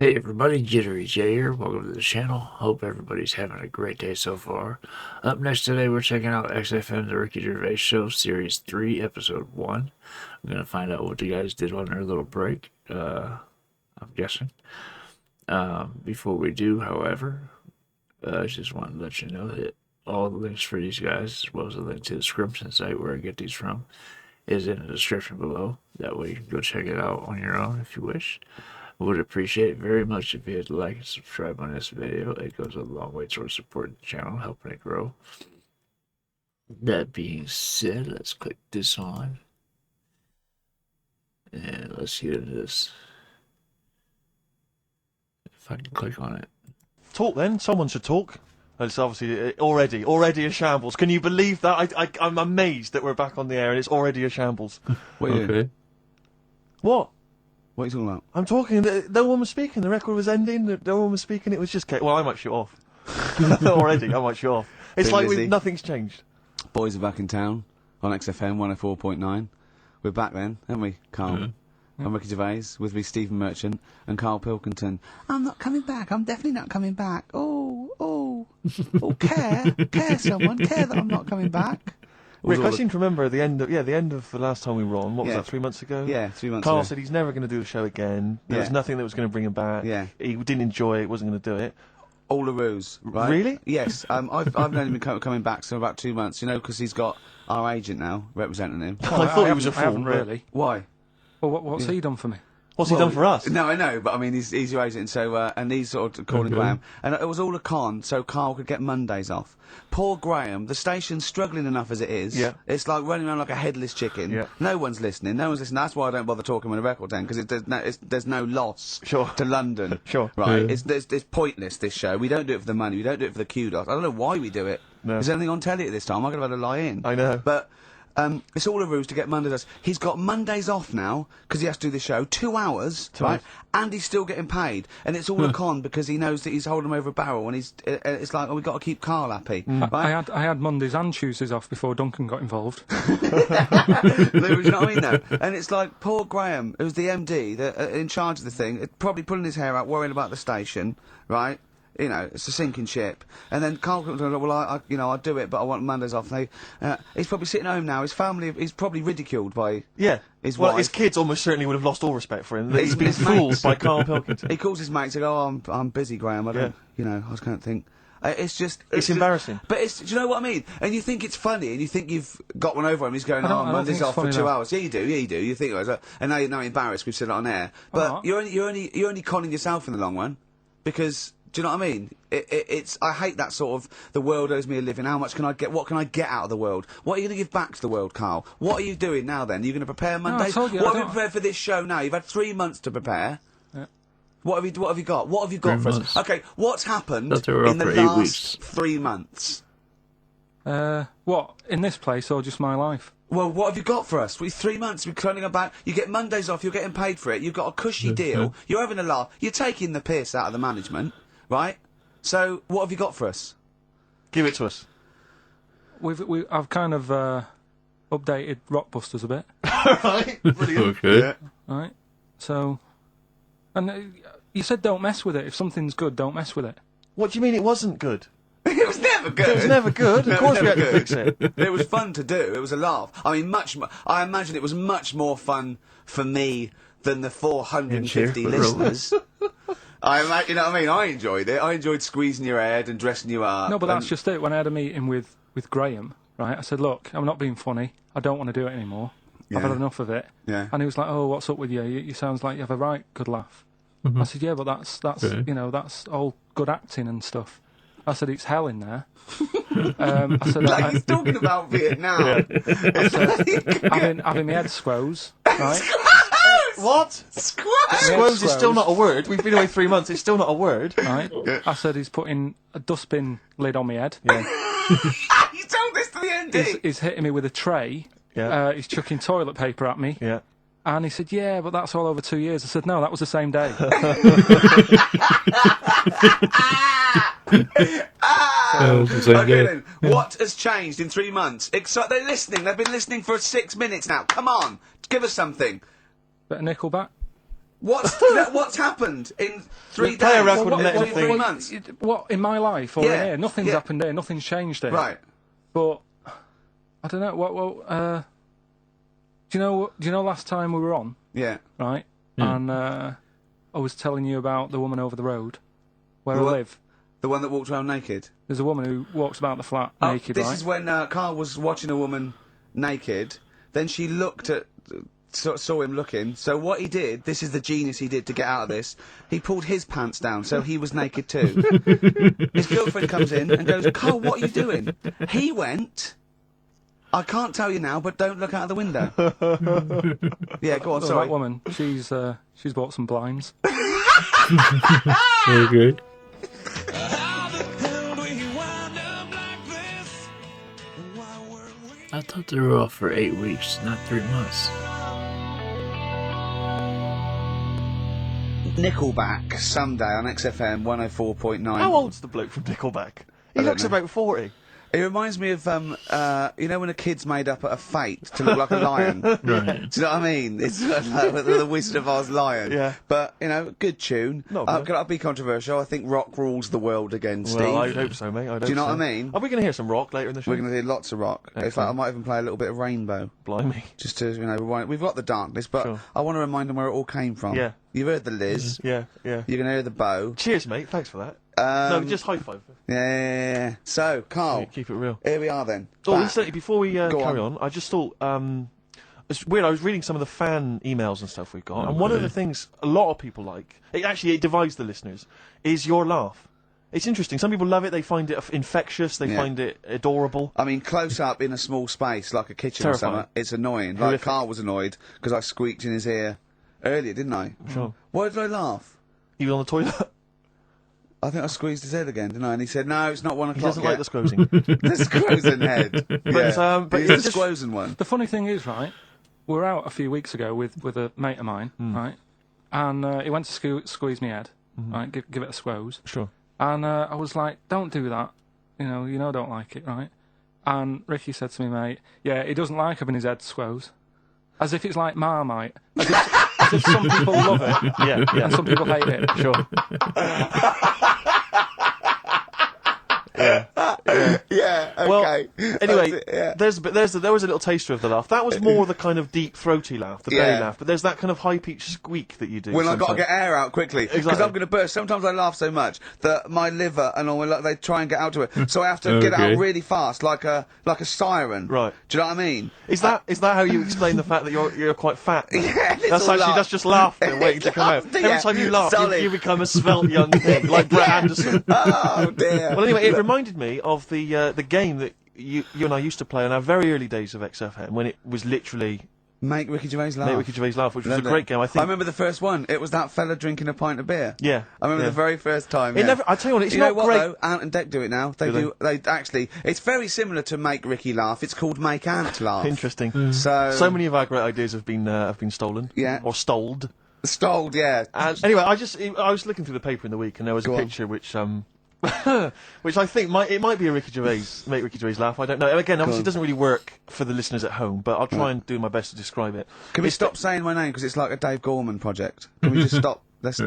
Hey everybody, JitteryJay here. Welcome to the channel. Hope everybody's having a great day so far. Up next today, we're checking out XFM, the Ricky Gervais Show, Series 3, Episode 1. I'm going to find out what the guys did on their little break, I'm guessing. Before we do, however, I just want to let you know that all the links for these guys, as well as a link to the description site where I get these from, is in the description below. That way you can go check it out on your own if you wish. I would appreciate it very much if you hit like and subscribe on this video. It goes a long way towards supporting the channel, helping it grow. That being said, let's click this on. And let's get into this. If I can click on it. Talk then. Someone should talk. It's obviously already a shambles. Can you believe that? I'm amazed that we're back on the air and it's already a shambles. What are you doing? What? What are you talking about? I'm talking. No one was speaking. The record was ending. No one was speaking. It was just. Well, I might shut off. Already, I might shut off. It's Been like busy. nothing's changed. Boys are back in town on XFM 104.9. We're back then, aren't we, Carl? I'm Ricky Gervais, with me Stephen Merchant and Karl Pilkington. I'm not coming back. I'm definitely not coming back. Oh, care someone, care that I'm not coming back. Rick, I seem to remember the end of the last time we were on. What was that? 3 months ago. Yeah, 3 months Carl ago. said he's never going to do the show again. There was nothing that was going to bring him back. Yeah. He didn't enjoy it. Wasn't going to do it. All a ruse, right? Really? Yes. I've only been coming back for about 2 months, you know, because he's got our agent now representing him. I thought he was a fool. I haven't really. Why? Well, what's he done for me? What's he done for us? No, I know, but I mean, he's your agent, so, and he's sort of calling Graham. And it was all a con, so Carl could get Mondays off. Poor Graham, the station's struggling enough as it is. Yeah. It's like running around like a headless chicken. Yeah. No one's listening. That's why I don't bother talking with a record then, because there's no loss to London. Sure. Right? Yeah. It's pointless, this show. We don't do it for the money. We don't do it for the kudos. I don't know why we do it. No. Is there anything on telly at this time? I could have had a lie in. I know. But it's all a ruse to get Mondays off. He's got Mondays off now because he has to do the show 2 hours, right? And he's still getting paid, and it's all a con because he knows that he's holding him over a barrel, and it's like, oh, we've got to keep Carl happy. Right? I had Mondays and Tuesdays off before Duncan got involved. You know what I mean, though? And it's like poor Graham, who's the MD, in charge of the thing, probably pulling his hair out, worrying about the station, right? You know, it's a sinking ship. And then Carl comes along, well, I'll do it, but I want Mondays off. He's probably sitting home now. His family, he's probably ridiculed by his wife. His kids almost certainly would have lost all respect for him. He's been his fooled mates. by Karl Pilkington. He calls his mates and go, oh, I'm busy, Graham. I don't, I just can't think. It's just... It's embarrassing. But do you know what I mean? And you think it's funny, and you think you've got one over him. He's going, I don't Monday's think off it's for funny 2 enough. hours. Yeah, you do. You think it was, and now you're embarrassed. We've said it on air. But you're only conning yourself in the long run, because... Do you know what I mean? I hate that sort of, the world owes me a living, how much can I get, what can I get out of the world? What are you going to give back to the world, Carl? What are you doing now then? Are you going to prepare Mondays? I told you, What have you prepared for this show now? You've had 3 months to prepare. Yeah. What have you got? What have you got 3 for months. us? Okay, what's happened Thought they were in up the for 8 last weeks. 3 months? What, in this place or just my life? Well, what have you got for us? 3 months, we're turning about. You get Mondays off, you're getting paid for it, you've got a cushy deal, you're having a laugh, you're taking the piss out of the management, right? So, what have you got for us? Give it to us. I've kind of updated Rockbusters a bit, Right? Brilliant. Okay. Yeah. right? So, and you said don't mess with it. If something's good, don't mess with it. What do you mean it wasn't good? It was never good. It was never good. No, Of course it we was had to never fix it. good. It was fun to do. It was a laugh. I mean, I imagine it was much more fun for me than the 450 Yeah, listeners. You know what I mean? I enjoyed it. I enjoyed squeezing your head and dressing you up. No, but that's just it. When I had a meeting with Graham, right, I said, look, I'm not being funny. I don't want to do it anymore. I've had enough of it. Yeah. And he was like, oh, what's up with you? You sounds like you have a right good laugh. I said, yeah, but that's Okay. that's all good acting and stuff. I said, it's hell in there. I said, Like he's talking about Vietnam. having my head squoze, right? What? Squoze is still not a word. We've been away 3 months. It's still not a word. Right? I said, he's putting a dustbin lid on my head. Yeah. You told this to the MD. He's hitting me with a tray. Yeah. He's chucking toilet paper at me. Yeah. And he said, yeah, but that's all over 2 years. I said, no, that was the same day. Okay then, what has changed in 3 months? They're listening, they've been listening for 6 minutes now. Come on, give us something. Bit of Nickelback. What's happened in 3 days? Play a record and let what, him what, 3 think. months? What in my life or Yeah, here? Nothing's yeah. happened here. Nothing's changed here. Right. But I don't know. Do you know? Last time we were on, Yeah. right? And I was telling you about the woman over the road where I What? live. The one that walked around naked. There's a woman who walks about the flat naked, This right? is when Carl was watching a woman naked. Then she looked at. Saw him looking. So what he did, this is the genius he did to get out of this. He pulled his pants down, so he was naked too. His girlfriend comes in and goes, "Carl, what are you doing?" He went, "I can't tell you now, but don't look out of the window." Yeah, go on. So Sorry. that woman, she's bought some blinds. Very good. I thought they were off for 8 weeks, not 3 months. Nickelback, Someday on XFM 104.9. How old's the bloke from Nickelback? He don't looks know. about 40. It reminds me of, you know when a kid's made up at a fete to look like a lion? Right. Do you know what I mean? It's like the Wizard of Oz lion. Yeah. But, you know, good tune. Not bad. Can I be controversial? I think rock rules the world again, Steve. Well, I'd hope so, mate. Do you know what I mean? Are we going to hear some rock later in the show? We're going to do lots of rock. In fact, Excellent. I might even play a little bit of Rainbow. Blimey. Just to, you know, rewind. We've got the darkness, but Sure. I want to remind them where it all came from. Yeah. You've heard the Liz. Yeah. You're going to hear the bow. Cheers, mate. Thanks for that. No, just high five. Yeah. So, Carl, Keep it real. here we are then. Oh, Back. incidentally, before we carry on. on, I just thought it's weird. I was reading some of the fan emails and stuff we've got, and one of the things a lot of people like, it divides the listeners, is your laugh. It's interesting. Some people love it. They find it infectious. They find it adorable. I mean, close up in a small space, like a kitchen Terrifying. or something, it's annoying. Like, Horrific. Carl was annoyed because I squeaked in his ear earlier, didn't I? Sure. Why did I laugh? He was on the toilet. I think I squeezed his head again, didn't I? And he said, "No, it's not 1 o'clock He doesn't yet." like the squozing. The squozen head. Yeah. but He's it's the just- squozen one. The funny thing is, right, we were out a few weeks ago with a mate of mine, right, and he went to squeeze my head, right, give it a squoze, Sure. and I was like, don't do that, you know I don't like it, right, and Ricky said to me, mate, yeah, he doesn't like having his head squoze, as if it's like Marmite, as if some people love it, Yeah. and some people hate it. Sure. Yeah. Okay. Well, That's anyway, it, yeah. there was a little taster of the laugh. That was more the kind of deep, throaty laugh, the belly Yeah. laugh. But there's that kind of high-pitched squeak that you do. When I've got to sometimes. get air out quickly, because Exactly. I'm going to burst. Sometimes I laugh so much that my liver and all they try and get out to it, so I have to get it Okay. out really fast, like a siren. Right. Do you know what I mean? Is that how you explain the fact that you're quite fat? Yeah, That's just laughter waiting to come out. Laughter, Every yeah. time you laugh, Solid. you become a svelte young thing, like Brett Anderson. Oh dear. Well, anyway, it reminded me of the game that you and I used to play in our very early days of XFM, when it was literally Make Ricky Gervais laugh. Make Ricky Gervais laugh, which was a Remember? great game. I think. remember the first one. It was that fella drinking a pint of beer. Yeah. I remember yeah. the very first time. It yeah. never. I tell you what, it's you not know what great. though? Ant and Dec do it now. They Do do. They actually. It's very similar to Make Ricky Laugh. It's called Make Ant Laugh. Interesting. So many of our great ideas have been stolen. Yeah. Or stoled. Stoled, yeah. And anyway, I was looking through the paper in the week, and there was Go a on. picture which which I think might be a Ricky Gervais Make Ricky Gervais laugh. I don't know. Again, obviously, it doesn't really work for the listeners at home, but I'll try and do my best to describe it. Can we stop saying my name because it's like a Dave Gorman project? Can we just stop? Let's.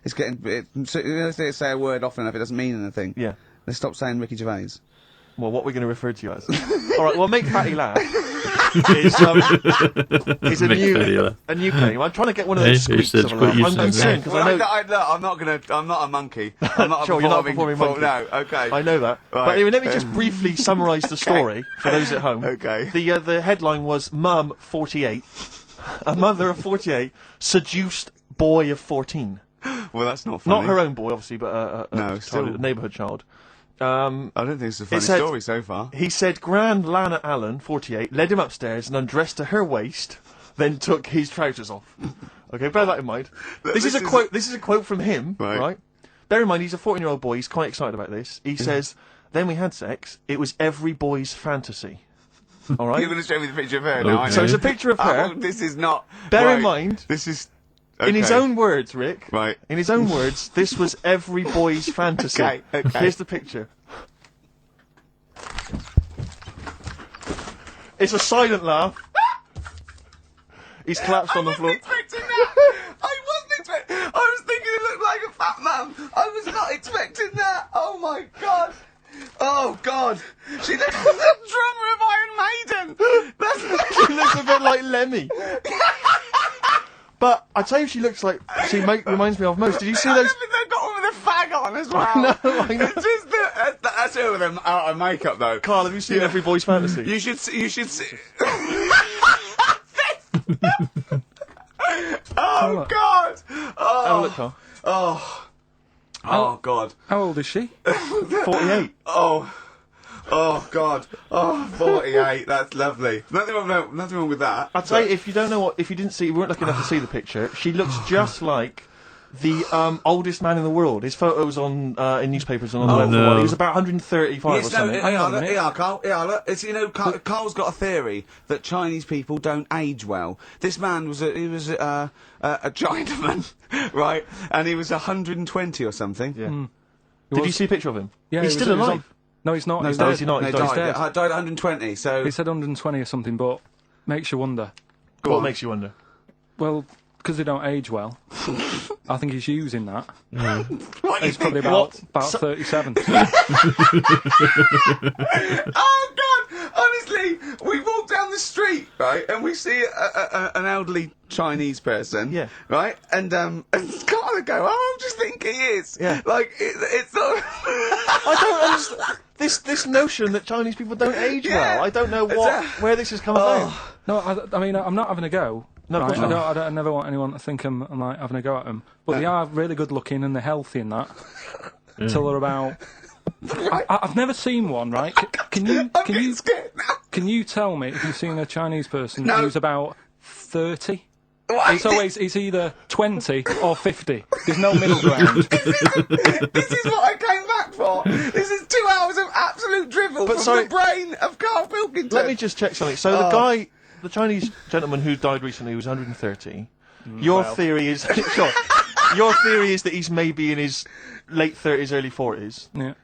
It's getting. Let's say a word often enough. It doesn't mean anything. Yeah. Let's stop saying Ricky Gervais. Well, what we're going to refer to you as. All right. Well, Make Fatty Laugh is a new game. I'm trying to get one of those Hey, you squeaks said of a quit laugh. I'm using concerned because I know. I'm not a monkey. I'm not Sure, a you're not a performing performing monkey. No, okay. I know that. Right. But anyway, let me just briefly summarise the story for those at home. Okay. The headline was Mum 48, a mother of 48 seduced boy of 14. Well, that's not funny. Not her own boy, obviously, but No, still. a neighbourhood child. I don't think it's a funny said- story so far. He said Grand Lana Allen, 48, led him upstairs and undressed to her waist, then took his trousers off. Okay, bear that in mind. This is a quote. This is a quote from him, Right. right? Bear in mind, he's a 14-year-old boy. He's quite excited about this. He says, "Then we had sex. It was every boy's fantasy." All right. You're going to show me the picture of her now. I Okay. So know. it's a picture of her. Oh, this is not. Bear right. in mind, This is. in his okay. own words, Rick. Right. In his own words, this was every boy's fantasy. Okay. Here's the picture. It's a silent laugh. He's collapsed on the floor. Expecting that. I wasn't Oh, God. She looks like the drummer of Iron Maiden. She looks a bit like Lemmy. But I tell you, she looks like reminds me of most. Did you see those? They've got one with a fag on as well. I know. It's just that's her with them out of makeup, though. Carl, have you seen Every Boy's Fantasy? You should see. Oh, God. Have a Oh. look, Carl. Oh. Oh, God. How old is she? 48. Oh, God. Oh, 48. That's lovely. Nothing wrong with that. I'd say if you weren't lucky enough to see the picture, she looks just like the oldest man in the world. His photos on in newspapers and on the web. no. He was about 135 or Yes, no, something. Carl. Look. It's, Carl's got a theory that Chinese people don't age well. This man was a Chinaman, right? And he was 120 or something. Yeah. Did you see a picture of him? Yeah, he's he still was alive. No, he's not. No, He's no, dead. is he not? No, He's he dead. died at 120. So He said 120 or something, but makes you wonder. What makes you wonder? Well, because they don't age well, I think he's using that. what He's probably about 37. Oh, God! Honestly, we walk down the street, right, and we see an elderly Chinese person, Yeah. right, and Carl would go, "Oh, I just think he is." Yeah. Like it's not. I don't understand this notion that Chinese people don't age Yeah. well. I don't know where this has come about. No, I mean, I'm not having a go. No, of right? course not. I never want anyone to think I'm like having a go at them. But they are really good looking and they're healthy and that. Until they're about. I've never seen one, right? Can you Scared now. can you tell me if you've seen a Chinese person No. who's about 30? What? It's either 20 or 50. There's no middle ground. This is what I came back for. This is 2 hours of absolute drivel from sorry. the brain of Karl Pilkington. Let me just check something. So the Chinese gentleman who died recently was 130. Your theory is sure. Your theory is that he's maybe in his late 30s, early 40s. Yeah.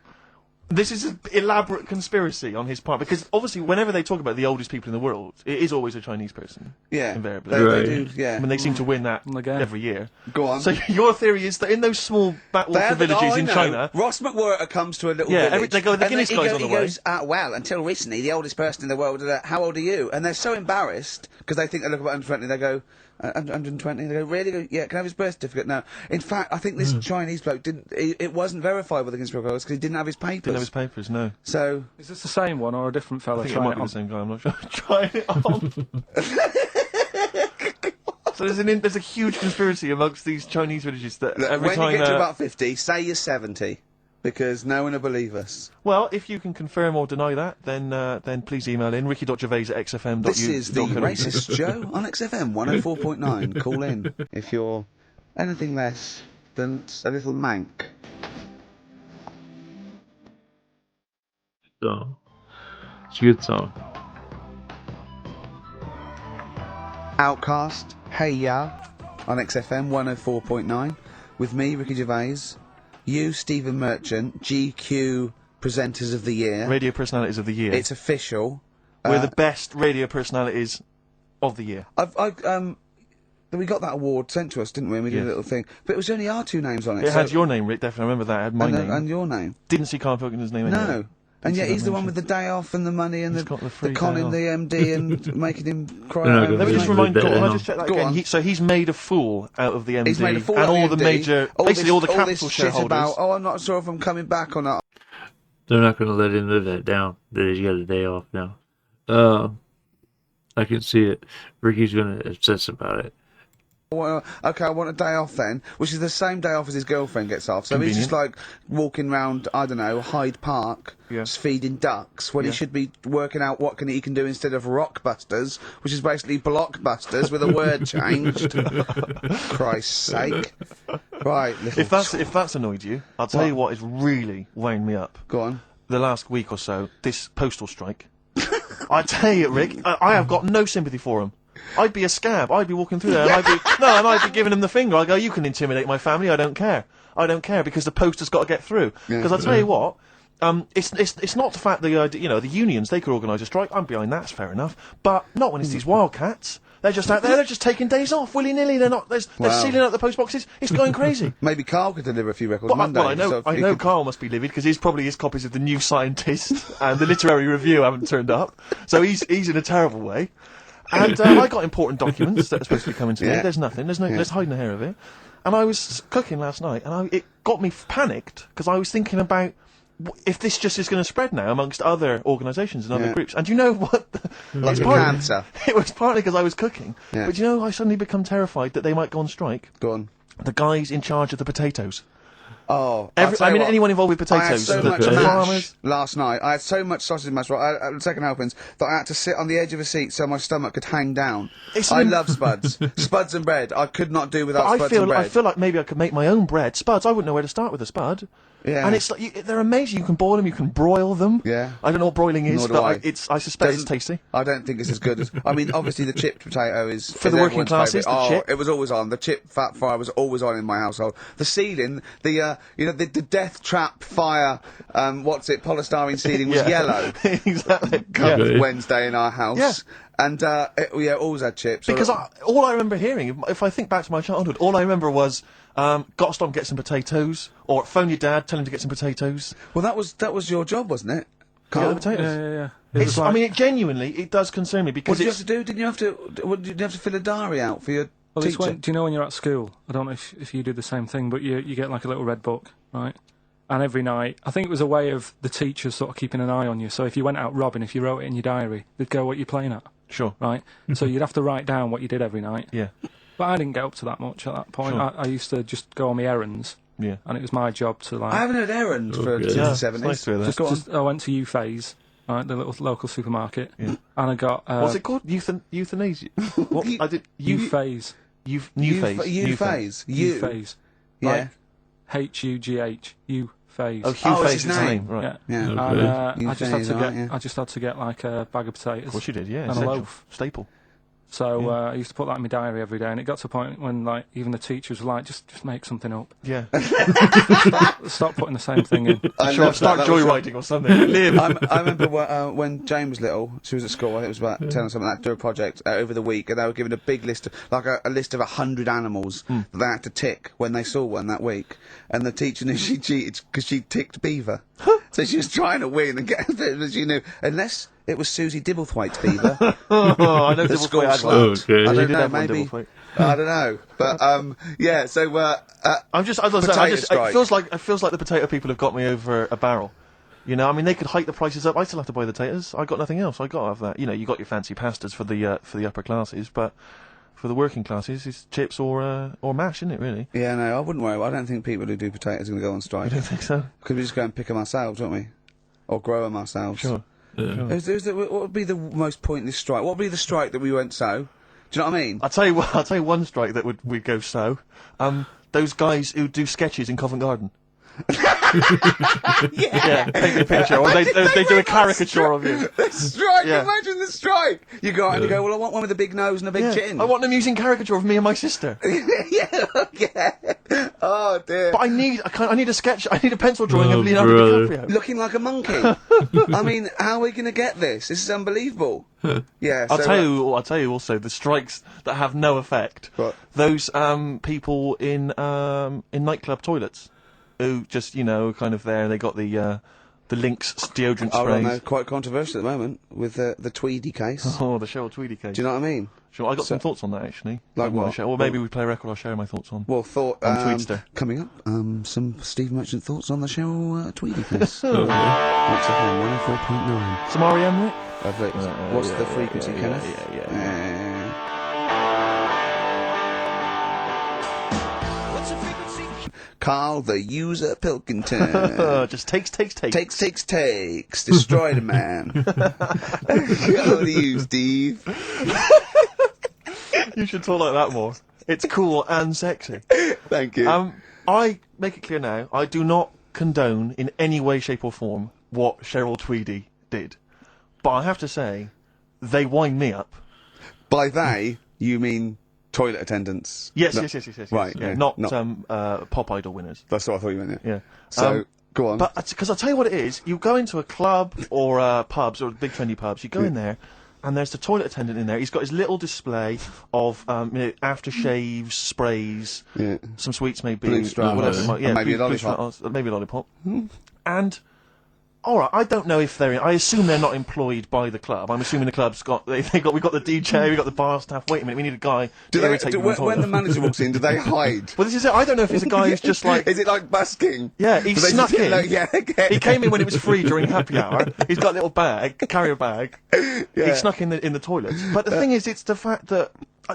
This is an elaborate conspiracy on his part, because obviously whenever they talk about the oldest people in the world, it is always a Chinese person. Yeah, Invariably. they Right. do. Yeah. I mean, they seem to win that Again. every year. Go on. So your theory is that in those small backwater villages in China... Ross McWhirter comes to a little Yeah, village. they go, the and Guinness he guy's go- on the he way. goes, well, until recently, the oldest person in the world, how old are you? And they're so embarrassed, because they think they look about 120, they go, 120, they go, really? They go, yeah, can I have his birth certificate? No. In fact, I think this Chinese bloke didn't, it wasn't verified with the conspiracy because he didn't have his papers. Didn't have his papers, no. So, Is this the same one or a different fella I think it trying might it be on? the same guy, I'm not sure. Trying it on. So there's a huge conspiracy amongst these Chinese villages that look, every when time... you get to about 50, say you're 70, because no one will believe us. Well, if you can confirm or deny that, then please email in ricky.gervais@xfm.uk. This is the Racist Joe on XFM 104.9. Call in if you're anything less than a little mank. Song. It's a good song. Outcast, Hey Ya, on XFM 104.9, with me, Ricky Gervais, you, Stephen Merchant, GQ Presenters of the Year. Radio Personalities of the Year. It's official. We're the best radio personalities of the year. We got that award sent to us, didn't we? And we did Yes. a little thing. But it was only our two names on it. It so had your name, Rick, definitely. I remember that. It had my name. and your name. Didn't see Karl Pilkington's name in No. there. And yet see he's that the one with the day off and the money and He's got the free conning day the MD and making him cry. They're not over gonna Let me his just Right. mate. remind Bit Gordon, I'll down. just check that Go again. on. So he's made a fool out of the MD He's made a fool and out of all the the MD. major, basically all the this capital shit shareholders. about, oh, I'm not sure if I'm coming back or not. They're not going to let him live that down, that he's got a day off now. I can see it. Ricky's going to obsess about it. Okay, I want a day off then, which is the same day off as his girlfriend gets off. So he's just like walking round, I don't know, Hyde Park, Yeah. just feeding ducks, when he Yeah. should be working out what he can do instead of Rockbusters, which is basically Blockbusters with a word changed. Christ's sake. Right, little If that's annoyed you, I'll tell you what is really wound me up. Go on. The last week or so, this postal strike. I tell you, Rick, I have got no sympathy for him. I'd be a scab. I'd be walking through there, and I'd be giving him the finger. I go, you can intimidate my family. I don't care. I don't care because the post has got to get through. Because I'll tell you what. It's not the fact that the unions, they could organise a strike. I'm behind that. It's fair enough. But not when it's these wildcats. They're just out there. They're just taking days off willy nilly. They're not. They're sealing up the post boxes. It's going crazy. Maybe Carl could deliver a few records Monday. Well, I know Carl must be livid because his copies of the New Scientist and the Literary Review haven't turned up. So he's in a terrible way. And I got important documents that are supposed to be coming to me. There's nothing. There's hiding a hair of it. And I was cooking last night, and it got me panicked because I was thinking about if this just is going to spread now amongst other organisations and other groups. And do you know what? Like cancer. It was partly because I was cooking. Yeah. But you know, I suddenly become terrified that they might go on strike. Go on. The guys in charge of the potatoes. Oh, anyone involved with potatoes. I had so much mash last night. I had so much sausage mash. Second helpings that I had to sit on the edge of a seat so my stomach could hang down. I love spuds, spuds and bread. I could not do without spuds and bread. I feel like maybe I could make my own bread. Spuds, I wouldn't know where to start with a spud. Yeah. And it's like they're amazing. You can boil them, you can broil them. Yeah. I don't know what broiling is, but I suspect it's tasty. I don't think it's as good as. I mean, obviously the chipped potato is for the working classes. It was always on. The chip fat fry was always on in my household. The ceiling, the death trap fire. Polystyrene ceiling was yellow. Exactly. Wednesday in our house. Yeah. And always had chips. Because all I remember hearing, if I think back to my childhood, all I remember was. Got to stop and get some potatoes, or phone your dad, tell him to get some potatoes. Well, that was your job, wasn't it? Carl? The potatoes. Yeah. I mean, it does concern me because what did you have to do? Didn't you have to fill a diary out for your teacher? Do you know when you're at school? I don't know if you do the same thing, but you get like a little red book, right? And every night, I think it was a way of the teachers sort of keeping an eye on you. So if you went out robbing, if you wrote it in your diary, they'd go, "What you're playing at?" Sure. Right. So you'd have to write down what you did every night. Yeah. But I didn't get up to that much at that point. Sure. I used to just go on my errands. Yeah. And it was my job to like. I haven't had errands for the 70s. Nice to hear that. I went to U-Phase, right, the little local supermarket, and I got. What's it called? Euthanasia. What? I did. U-Phase. U-Phase. U-Phase. Yeah. H-U-G-H. U-Phase. Oh, Hugh Phase is his name, right? Yeah. And I just had to get like a bag of potatoes. Of course you did, yeah. And a loaf. Staple. So I used to put that in my diary every day, and it got to a point when like even the teachers were like, just make something up. Yeah. Stop putting the same thing in. Start joyriding or something. I remember when Jane was little, she was at school, I think it was about 10 or something, to do a project over the week, and they were given a big list, a list of 100 animals that they had to tick when they saw one that week. And the teacher knew she cheated because she ticked beaver. So she was trying to win and get it, but she knew, unless it was Susie Dibblethwaite's beaver. I know Dibblethwaite had one. Okay. I don't know, maybe. I don't know, but So I'm just. It feels like the potato people have got me over a barrel. You know, I mean, they could hike the prices up. I still have to buy the potatoes. I got nothing else. I got to have that. You know, you got your fancy pastas for the upper classes, but for the working classes, it's chips or mash, isn't it? Really? Yeah, no, I wouldn't worry. I don't think people who do potatoes are going to go on strike. You don't think so? Because we just go and pick them ourselves, don't we? Or grow them ourselves. Sure. Yeah. What would be the most pointless strike? What would be the strike that we went so? Do you know what I mean? I'll tell you one strike that would go so. Those guys who do sketches in Covent Garden. Yeah, take a picture, or they do a caricature of you. The strike, imagine the strike. You go out and you go, well, I want one with a big nose and a big chin. I want them using caricature of me and my sister. yeah. Oh dear. But I need a sketch. I need a pencil drawing of Leonardo DiCaprio looking like a monkey. I mean, how are we going to get this? This is unbelievable. Yeah. I'll tell you also the strikes that have no effect. What? Those people in nightclub toilets. Who just, kind of there, they got the Lynx deodorant sprays. I know, quite controversial at the moment, with the Tweedy case. Oh, the Cheryl Tweedy case. Do you know what I mean? Sure, I got some thoughts on that, actually. Like what? Or maybe we play a record, I'll share my thoughts on. Well, on Tweedster. Coming up, some Steve Merchant thoughts on the Cheryl Tweedy case. XFM 104.9. Some R.E.M., Rick? What's the frequency, Kenneth? Yeah. Karl the User Pilkington. Just takes. Destroy the man. Over to you, Steve. You should talk like that more. It's cool and sexy. Thank you. I make it clear now, I do not condone in any way, shape or form what Cheryl Tweedy did. But I have to say, they wind me up. By they, you mean toilet attendants? Yes. Right, yeah, not Pop Idol winners. That's what I thought you meant, yeah. So, go on. But, because I'll tell you what it is, you go into a club or pubs, or big trendy pubs, you go in there, and there's the toilet attendant in there. He's got his little display of aftershaves, sprays, some sweets maybe, Blue Straws. whatever. And maybe a lollipop. Maybe a lollipop. And all right, I don't know if they're. I assume they're not employed by the club. I'm assuming the club's got. We've got the DJ, we've got the bar staff. Wait a minute, we need a guy. When the manager walks in, do they hide? Well, this is it. I don't know if it's a guy who's just like. Is it like busking? Yeah, he snuck in. Okay. He came in when it was free during happy hour. He's got a little carrier bag. He snuck in the toilets. But the thing is, it's the fact that.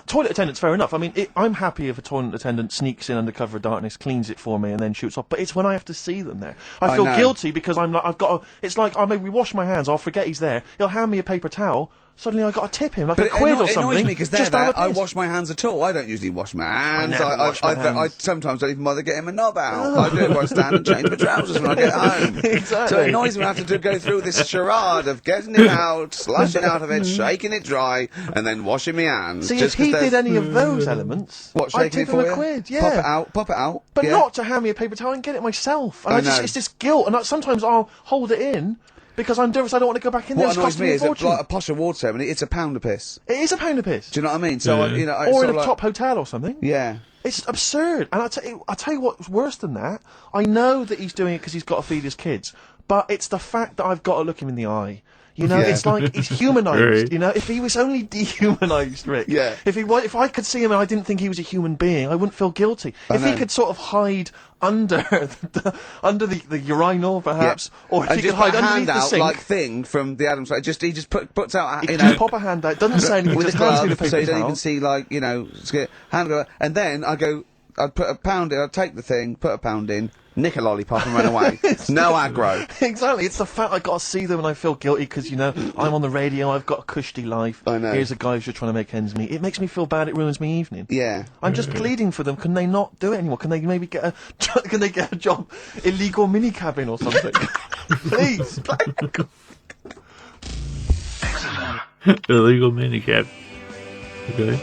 Toilet attendants, fair enough. I mean, I'm happy if a toilet attendant sneaks in under cover of darkness, cleans it for me, and then shoots off. But it's when I have to see them there. I feel guilty because I've got to, it's like, I maybe wash my hands, I'll forget he's there, he'll hand me a paper towel, suddenly I've got to tip him, like a quid or something. It annoys me because I wash my hands at all. I don't usually wash my hands. I sometimes don't even bother getting my knob out. I do it when I stand and change my trousers when I get home. Exactly. So it annoys me when I have to go through this charade of getting it out, slushing out of it, shaking it dry, and then washing my hands. See, if he did any of those elements, I'd tip him a quid, Pop it out. But not to hand me a paper towel and get it myself. And it's this guilt, and sometimes I'll hold it in, because I'm nervous I don't want to go back in there. What annoys me is that, like a posh award ceremony, it's a pound a piss. It is a pound a piss. Do you know what I mean? So, or in a top hotel or something. Yeah. It's absurd. And I'll tell you what's worse than that. I know that he's doing it because he's got to feed his kids, but it's the fact that I've got to look him in the eye. You know, it's like he's humanised. Right. You know, if he was only dehumanised, Rick. Yeah. If I could see him and I didn't think he was a human being, I wouldn't feel guilty. If he could sort of hide under the urinal, perhaps, or if he could hide underneath the sink, like thing from the Adams. He just puts out. He just pop a hand out. Doesn't say anything. With Just a hands me the glove, paper so you don't towel. even see hand go, and then I'd put a pound in. I'd take the thing, put a pound in. Nick a lollipop and run away. No aggro. Exactly. It's the fact I got to see them and I feel guilty because, you know, I'm on the radio, I've got a cushy life. I know. Here's a guy who's just trying to make ends meet. It makes me feel bad, it ruins my evening. Yeah. I'm just pleading for them. Can they not do it anymore? Can they maybe get a job? Illegal minicabin or something? Please. Illegal minicab. Okay.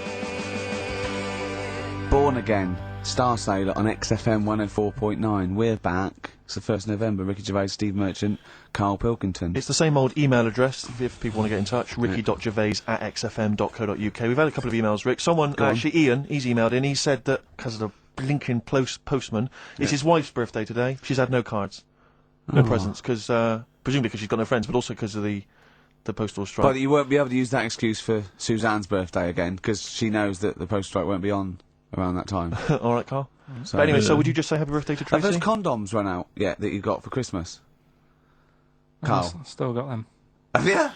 Born Again. Star Sailor on XFM 104.9. We're back. It's the 1st of November. Ricky Gervais, Steve Merchant, Karl Pilkington. It's the same old email address if people want to get in touch. ricky.gervais@xfm.co.uk. We've had a couple of emails, Rick. Someone, actually Ian, he's emailed in. He said that because of the blinking postman, it's his wife's birthday today. She's had no cards. No presents, because presumably because she's got no friends, but also because of the postal strike. But you won't be able to use that excuse for Suzanne's birthday again, because she knows that the postal strike won't be on around that time. All right, Carl. So, but anyway, so would you just say happy birthday to Tracy? Have those condoms run out yet that you got for Christmas? Carl? I've still got them. Have you?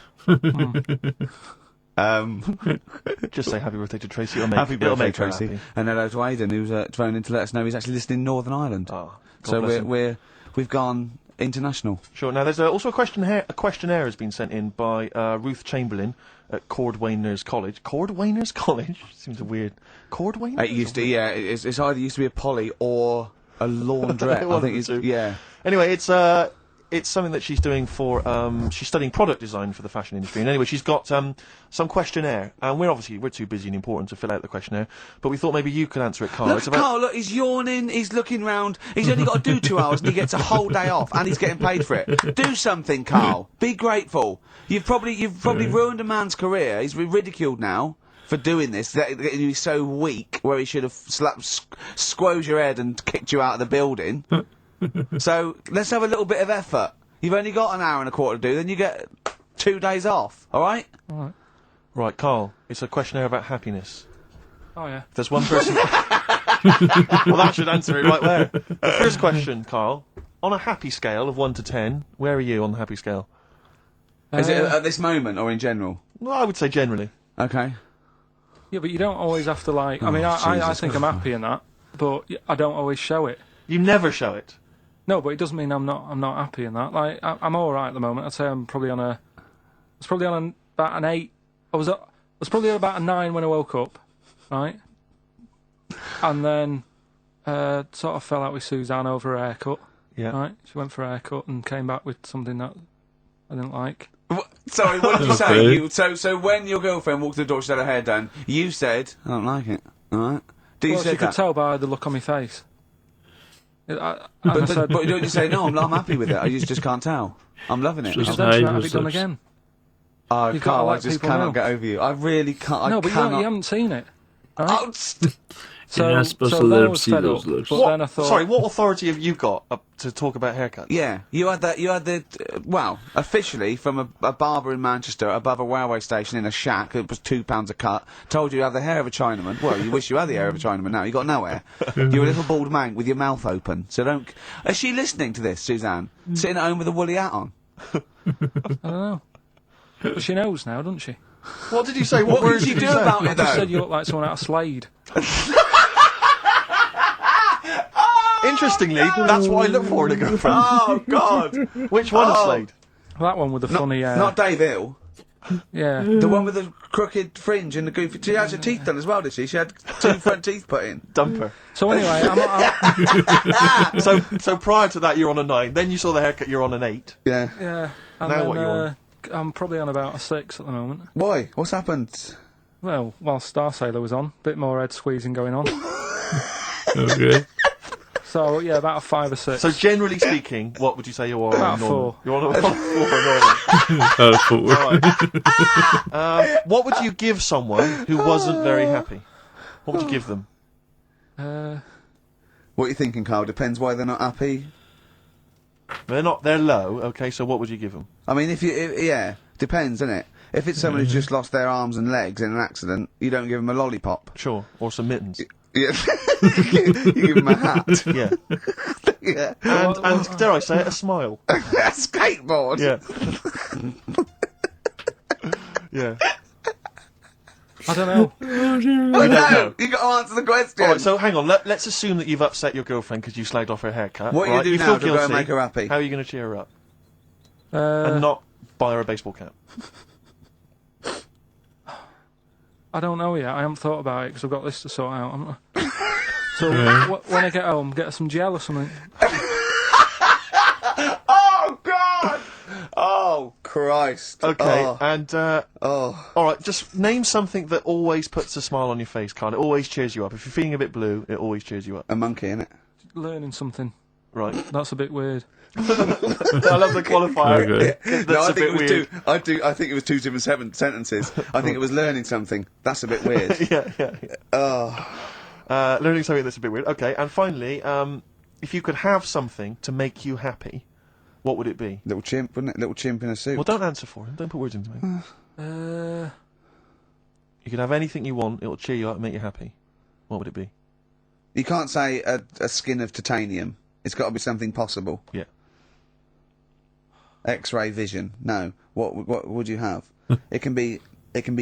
Just say happy birthday to Tracy. Happy birthday, make her Tracy. happy. And hello to Aidan, who's phoned in to let us know he's actually listening in Northern Ireland. Oh, God so bless him. we've gone international. Sure. Now, there's also a questionnaire has been sent in by Ruth Chamberlain at Cordwainers College. Cordwainers College? Seems a weird... Cordwainers? It used to, yeah. It's either used to be a poly or a laundrette. I think it's, yeah. Anyway, it's something that she's doing for, she's studying product design for the fashion industry. And anyway, she's got some questionnaire. And we're too busy and important to fill out the questionnaire. But we thought maybe you could answer it, Carl. Look, Carl, look, he's yawning, he's looking round. He's only got to do 2 hours and he gets a whole day off and he's getting paid for it. Do something, Carl. Be grateful. You've probably ruined a man's career. He's ridiculed now for doing this. That he's so weak where he should have squoze your head and kicked you out of the building. So let's have a little bit of effort. You've only got an hour and a quarter to do, then you get 2 days off. All right? All right. Right, Carl. It's a questionnaire about happiness. Oh, yeah. If there's one person... Well, that should answer it right there. The first question, Carl. On a happy scale of 1 to 10, where are you on the happy scale? Is it at this moment or in general? Well, I would say generally. Okay. Yeah, but you don't always have to, like... I mean, I think I'm happy in that, but I don't always show it. You never show it. No, but it doesn't mean I'm not happy in that. Like, I'm all right at the moment. I'd say I'm probably on a... I was probably on about an 8. I was probably at about a 9 when I woke up, right? And then sort of fell out with Suzanne over her haircut. Yeah. Right? She went for a haircut and came back with something that I didn't like. Sorry, what did you say? So when your girlfriend walked through the door, she had her hair done, you said, I don't like it. All right? Well, she could tell by the look on my face. But don't you say, no, I'm happy with it, I just can't tell. I'm loving it. Then should I have it done again? Oh, You've got to Carl, I let just people cannot know. get over you. I really can't. No, I but cannot. you haven't seen it. Right? Oh, So, You're not supposed so to let then I them was see fed those up, looks. but then I thought, Sorry, what authority have you got to talk about haircuts? Yeah, you had the well, officially from a barber in Manchester above a railway station in a shack. It was £2 a cut. Told you have the hair of a Chinaman. Well, you wish you had the hair of a Chinaman. Now you got no hair. You're a little bald man with your mouth open. So don't. Is she listening to this, Suzanne? Sitting at home with a woolly hat on. I don't know. But she knows now, doesn't she? What did you say? What words did you did do say? about I it just though? said you look like someone out of Slade. Interestingly, that's what I look for in a girlfriend. Oh God! Which one of Oh. Slade? That one with the funny hair. Not Dave Hill. Yeah. The one with the crooked fringe and the goofy. She had her teeth done as well, did she? She had 2 front teeth put in. Dumper. So anyway, I'm So prior to that, you're on a 9. Then you saw the haircut, you're on an 8. Yeah. yeah. And Now then, what you on? I'm probably on about a 6 at the moment. Why? What's happened? Well, while Star Sailor was on, bit more head squeezing going on. Okay. So yeah, about a 5 or 6. So generally speaking, what would you say you are? About normal? 4. You're on a 4 normal. 4. Right. What would you give someone who wasn't very happy? What would you give them? What are you thinking, Carl? Depends why they're not happy. They're low, okay, so what would you give them? I mean, yeah, depends, innit? If it's someone who's just lost their arms and legs in an accident, you don't give them a lollipop. Sure. Or some mittens. Yeah. You give them a hat. Yeah. Yeah. And dare I say it, a smile. A skateboard. Yeah. Yeah. I don't know. Oh, don't no, know. you got to answer the question. Alright, so hang on, let's assume that you've upset your girlfriend because you slagged off her haircut. What are you right? doing feel now to go and guilty. make her happy? How are you going to cheer her up? And not buy her a baseball cap. I don't know yet. I haven't thought about it because I've got this to sort out. Haven't I? So when I get home, get her some gel or something. Oh, God! Oh, Christ. Okay, Oh. and alright, just name something that always puts a smile on your face, Carl. It always cheers you up. If you're feeling a bit blue, it always cheers you up. A monkey, innit? Learning something. Right. That's a bit weird. I love the qualifier. Okay. That's No, I a think bit it was weird. I think it was 2 different sentences. I think it was learning something. That's a bit weird. Yeah. Oh. Learning something that's a bit weird. Okay, and finally, if you could have something to make you happy, what would it be? Little chimp, wouldn't it? Little chimp in a suit. Well, don't answer for him. Don't put words into me. You can have anything you want. It'll cheer you up and make you happy. What would it be? You can't say a skin of titanium. It's got to be something possible. Yeah. X-ray vision. No. What would you have? It can be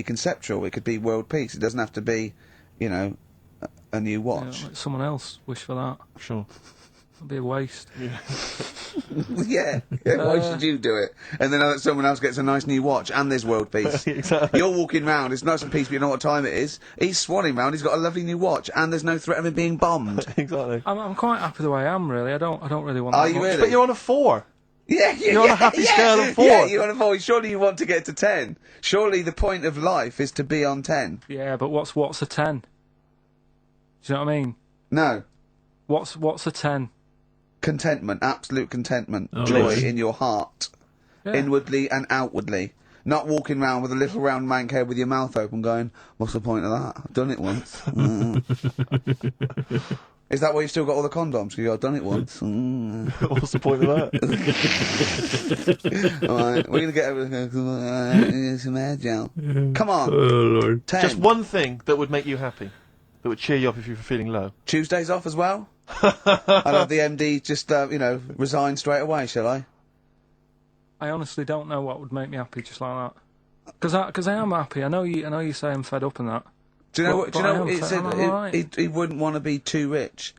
conceptual. It could be world peace. It doesn't have to be, a new watch. Let someone else wish for that. Sure. It'd be a waste. Yeah. Why should you do it? And then someone else gets a nice new watch and there's world peace. Exactly. You're walking round, it's nice and peaceful, you know what time it is. He's swanning round, he's got a lovely new watch and there's no threat of him being bombed. Exactly. I'm quite happy the way I am, really. I don't really want Are that you much. really? But you're on a 4. Yeah, You're on a happy scale of 4. Yeah, you're on a 4. Surely you want to get to 10. Surely the point of life is to be on 10. Yeah, but what's a 10? Do you know what I mean? No. What's a 10? Contentment, absolute contentment, Oh, joy yes. in your heart, Yeah. inwardly and outwardly. Not walking around with a little round mank head with your mouth open going, what's the point of that? I've done it once. Is that why you've still got all the condoms? Because I've done it once. What's the point of that? Alright, we're going to get some hair gel. Come on. Oh, Lord. 10. Just one thing that would make you happy. That would cheer you up if you were feeling low. Tuesdays off as well? I'll have the MD just, resign straight away, shall I? I honestly don't know what would make me happy just like that. Because I am happy. I know you say I'm fed up and that. Do you know But- what? Do you but I know? am He fed- said I'm alright. he wouldn't want to be too rich.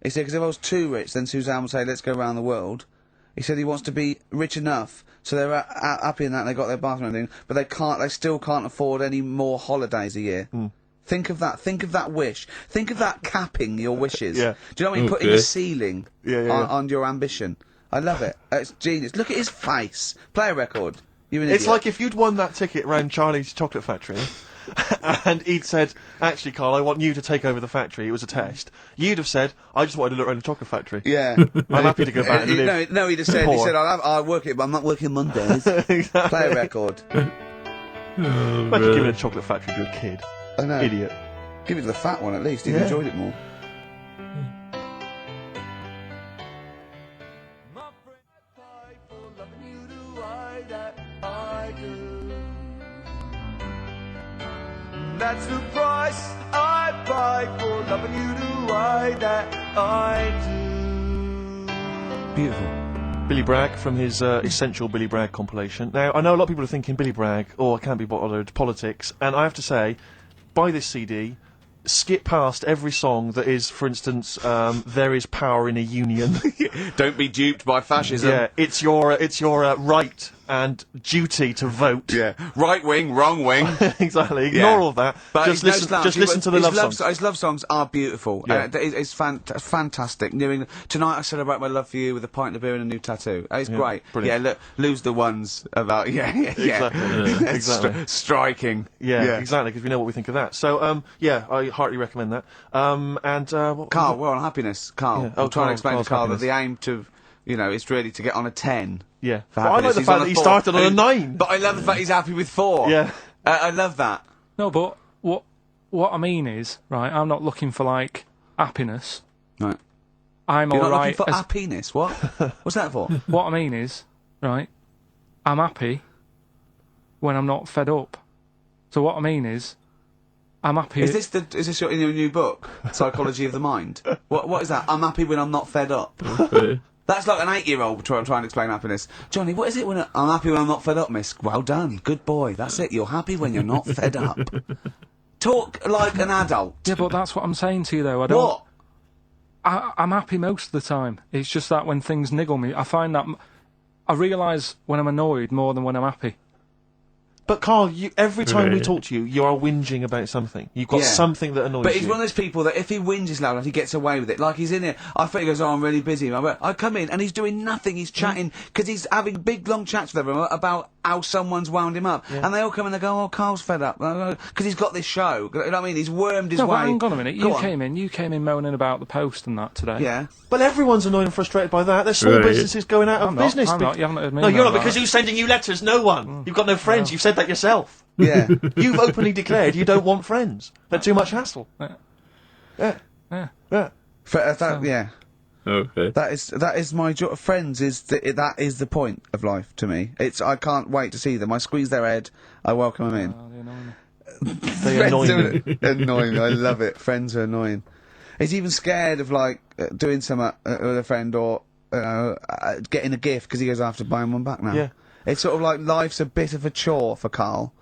He said because if I was too rich, then Suzanne would say, "Let's go around the world." He said he wants to be rich enough so they're happy in that and they got their bathroom and everything, but they still can't afford any more holidays a year. Think of that. Think of that wish. Think of that capping your wishes. Yeah. Do you know what I mean? Putting Okay. a ceiling Yeah. on your ambition. I love it. It's genius. Look at his face. Play a record. You're an It's idiot. like if you'd won that ticket round Charlie's Chocolate Factory, and he'd said, actually, Carl, I want you to take over the factory. It was a test. You'd have said, I just wanted to look around the chocolate factory. Yeah. I'm happy to go back and live. No, he'd have said, poor. I'll work it, but I'm not working Mondays. Exactly. Play a record. Imagine giving a chocolate factory to a kid. I know. Idiot. Give it to the fat one at least. He'd Yeah. enjoyed it more. That's the price I pay for loving you the way that I do. Beautiful. Billy Bragg from his Essential Billy Bragg compilation. Now, I know a lot of people are thinking Billy Bragg, oh, I can't be bothered, politics, and I have to say, buy this CD, skip past every song that is, for instance, There Is Power in a Union. Don't be duped by fascism. Yeah, it's your right and duty to vote. Yeah. Right wing, wrong wing. Exactly. Ignore all that. But Just listen to the love songs. His love songs are beautiful. Yeah. It's fantastic. Tonight I celebrate my love for you with a pint of beer and a new tattoo. It's great. Brilliant. Yeah, lose the ones about Exactly. Exactly. Striking. Yeah, exactly, because we know what we think of that. So, yeah, I heartily recommend that. Carl, we're on happiness. Carl, Yeah. I'm trying to explain Carl's to Carl happiness. that the aim to, is really to get on a 10. Yeah. For But I like happiness. the He's fact on that he 4. started on a 9. But I love the fact he's happy with 4. Yeah. I love that. No, but what I mean is, right, I'm not looking for, like, happiness. Right. I'm You're not alright. looking for happiness. What? What's that for? What I mean is, right, I'm happy when I'm not fed up. So what I mean is, I'm happy... Is this in your new book, Psychology of the Mind? What is that? I'm happy when I'm not fed up. Okay. That's like an 8-year-old trying to explain happiness. Johnny, what is it when I'm happy when I'm not fed up, miss? Well done. Good boy. That's it. You're happy when you're not fed up. Talk like an adult. Yeah, but that's what I'm saying to you, though. I don't... What? I'm happy most of the time. It's just that when things niggle me, I find that... I realise when I'm annoyed more than when I'm happy. But Carl, every time we Right. talk to you, you are whinging about something. You've got Yeah. something that annoys But you. he's one of those people that if he whinges loud enough, he gets away with it. Like he's in here. I think he goes, "Oh, I'm really busy." I come in and he's doing nothing. He's chatting because he's having big, long chats with everyone about how someone's wound him up. And they all come and they go, "Oh, Carl's fed up," because he's got this show. You know what I mean? He's wormed his No, way. but hang on a minute. Go You on. came in moaning about the post and that today. Yeah. But everyone's annoyed and frustrated by that. There's small Right. businesses going out of I'm not. business. I'm not. You haven't heard me No, you're moan not, because about who's sending you letters? No one. You've got no friends. You've said that yourself. Yeah. You've openly declared you don't want friends. They're too much hassle. Yeah. Yeah. Yeah. Yeah. Yeah. Okay. That is my joy. Friends that is the point of life to me. I can't wait to see them. I squeeze their head. I welcome them in. Oh, they annoy me. They annoy me. Annoying. I love it. Friends are annoying. He's even scared of like doing something with a friend or getting a gift because he goes, "I have to buy him one back now." Yeah. It's sort of like life's a bit of a chore for Carl,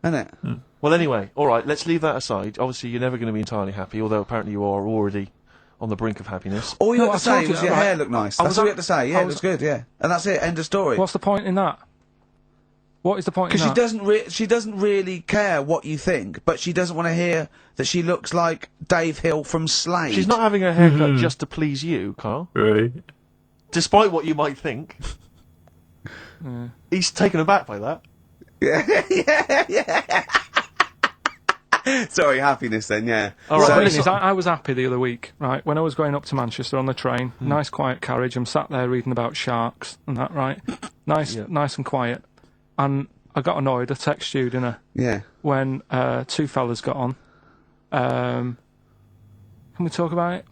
isn't it? Well, anyway, all right, let's leave that aside. Obviously, you're never going to be entirely happy, although apparently you are already on the brink of happiness. All you No, had I to say told you was your that, hair right. looked nice. I That's was all you at- had to say. Yeah, I it was- looks good. Yeah, and that's it. End of story. What's the point in that? What is the point in Because that? she doesn't really care what you think, but she doesn't want to hear that she looks like Dave Hill from Slade. She's not having her haircut just to please you, Carl. Right. Despite what you might think. He's taken aback by that. Sorry, happiness then. Yeah. All Well, right, the let's thing is, not- I was happy the other week, right? When I was going up to Manchester on the train, nice quiet carriage. I'm sat there reading about sharks and that, right? Nice and quiet. And I got annoyed. I texted you, didn't I? Yeah. When two fellas got on. Can we talk about it?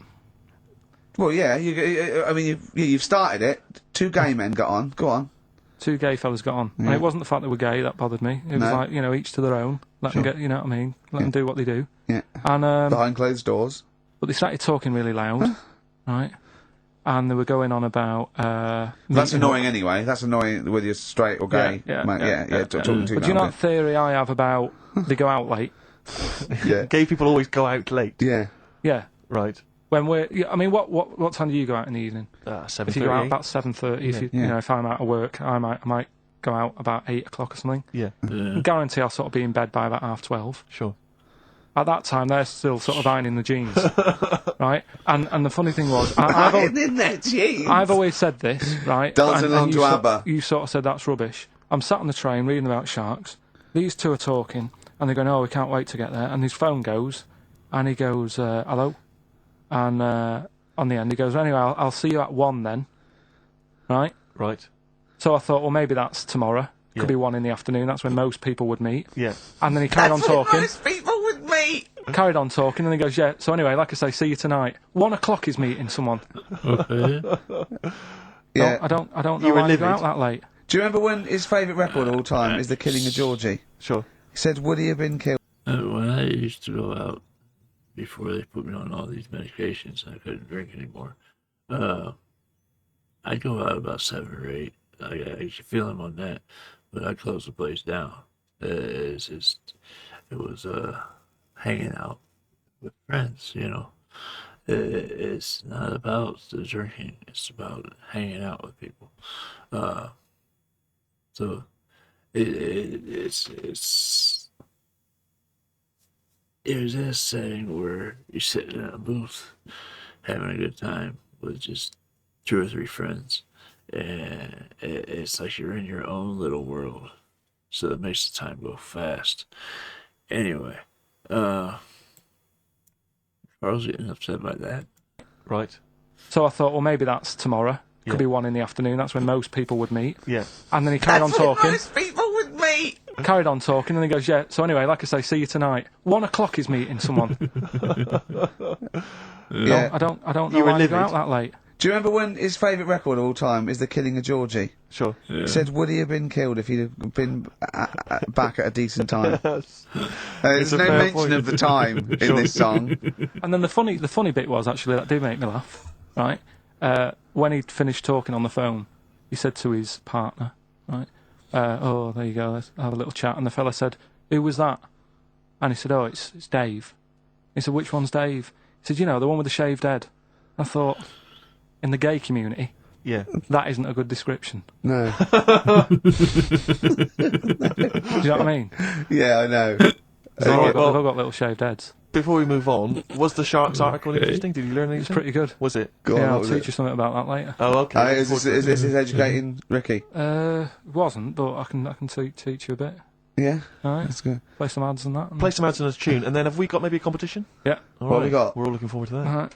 Well, yeah. You've started it. Two gay men got on. Go on. Two gay fellas got on. And it wasn't the fact they were gay that bothered me. It was No. like, each to their own. Let them get, you know what I mean? Let them do what they do. Yeah. And Behind closed doors. but they started talking really loud, right? And they were going on about. That's meeting up. annoying anyway. That's annoying whether you're straight or gay. Yeah, Mate, yeah. talking too But do you know loud. that theory I have about they go out late? Yeah. Gay people always go out late. Yeah. Yeah. Right. When we're, I mean, what time do you go out in the evening? 7:30. If you go out about 7:30, if Yeah. if I'm out of work, I might go out about 8 o'clock or something. Yeah, Yeah. I guarantee I'll sort of be in bed by about 12:30. sure. At that time, they're still sort of ironing the jeans, right? And the funny thing was, I've in their jeans. always said this, right? Dancing And along you to sort- ABBA. You sort of said that's rubbish. I'm sat on the train reading about sharks. These two are talking, and they're going, "Oh, we can't wait to get there." And his phone goes, and he goes, "Hello," and on the end he goes, "Anyway, I'll see you at 1 then," right? Right. So I thought, well, maybe that's tomorrow, Could be 1 in the afternoon. That's when most people would meet. Yeah. And then he carried on talking. Most people would meet. Carried on talking, and he goes, yeah. So anyway, like I say, see you tonight. 1 o'clock is meeting someone. Okay. Yeah. I don't know You were why you go livid. out that late. Do you remember when his favourite record of all time is The Killing of Georgie? Sure. He said, would he have been killed? When I used to go out before they put me on all these medications, I couldn't drink anymore. I'd go out about 7 or 8. I could feel him on that, but I closed the place down. It was hanging out with friends, you know. It's not about the drinking; it's about hanging out with people. So it's there's that setting where you're sitting in a booth having a good time with just 2 or 3 friends, and it's like you're in your own little world, so it makes the time go fast. Anyway, Carl's getting upset by that. Right. So I thought, well, maybe that's tomorrow. Could be 1 in the afternoon. That's when most people would meet. Yeah. And then he carried on talking. Most people would meet. Carried on talking, and he goes, yeah. So anyway, like I say, see you tonight. 1 o'clock is meeting someone. Yeah. I don't know You were why you go livid. out that late. Do you remember when his favourite record of all time is The Killing of Georgie? Sure. He said, would he have been killed if he'd have been back at a decent time? There's a no fair mention point. of the time in this song. And then the funny bit was, actually, that did make me laugh, right? When he'd finished talking on the phone, he said to his partner, right, oh, there you go, let's have a little chat. And the fella said, who was that? And he said, oh, it's Dave. He said, which one's Dave? He said, you know, the one with the shaved head. I thought, in the gay community, Yeah. that isn't a good description. No. Do you know what I mean? Yeah, I know. They've all got, well- they've all got little shaved heads. Before we move on, was the Sharks article interesting? Did you learn anything? It's pretty good. Was it? Go on, Yeah, what I'll was teach it? you something about that later. Oh, okay. Is this educating Ricky? It wasn't, but I can teach you a bit. Yeah? All right, That's good. play some ads and that. And Play some ads on a tune, and then have we got maybe a competition? Yeah. All What have we got? We're all looking forward to that. All right.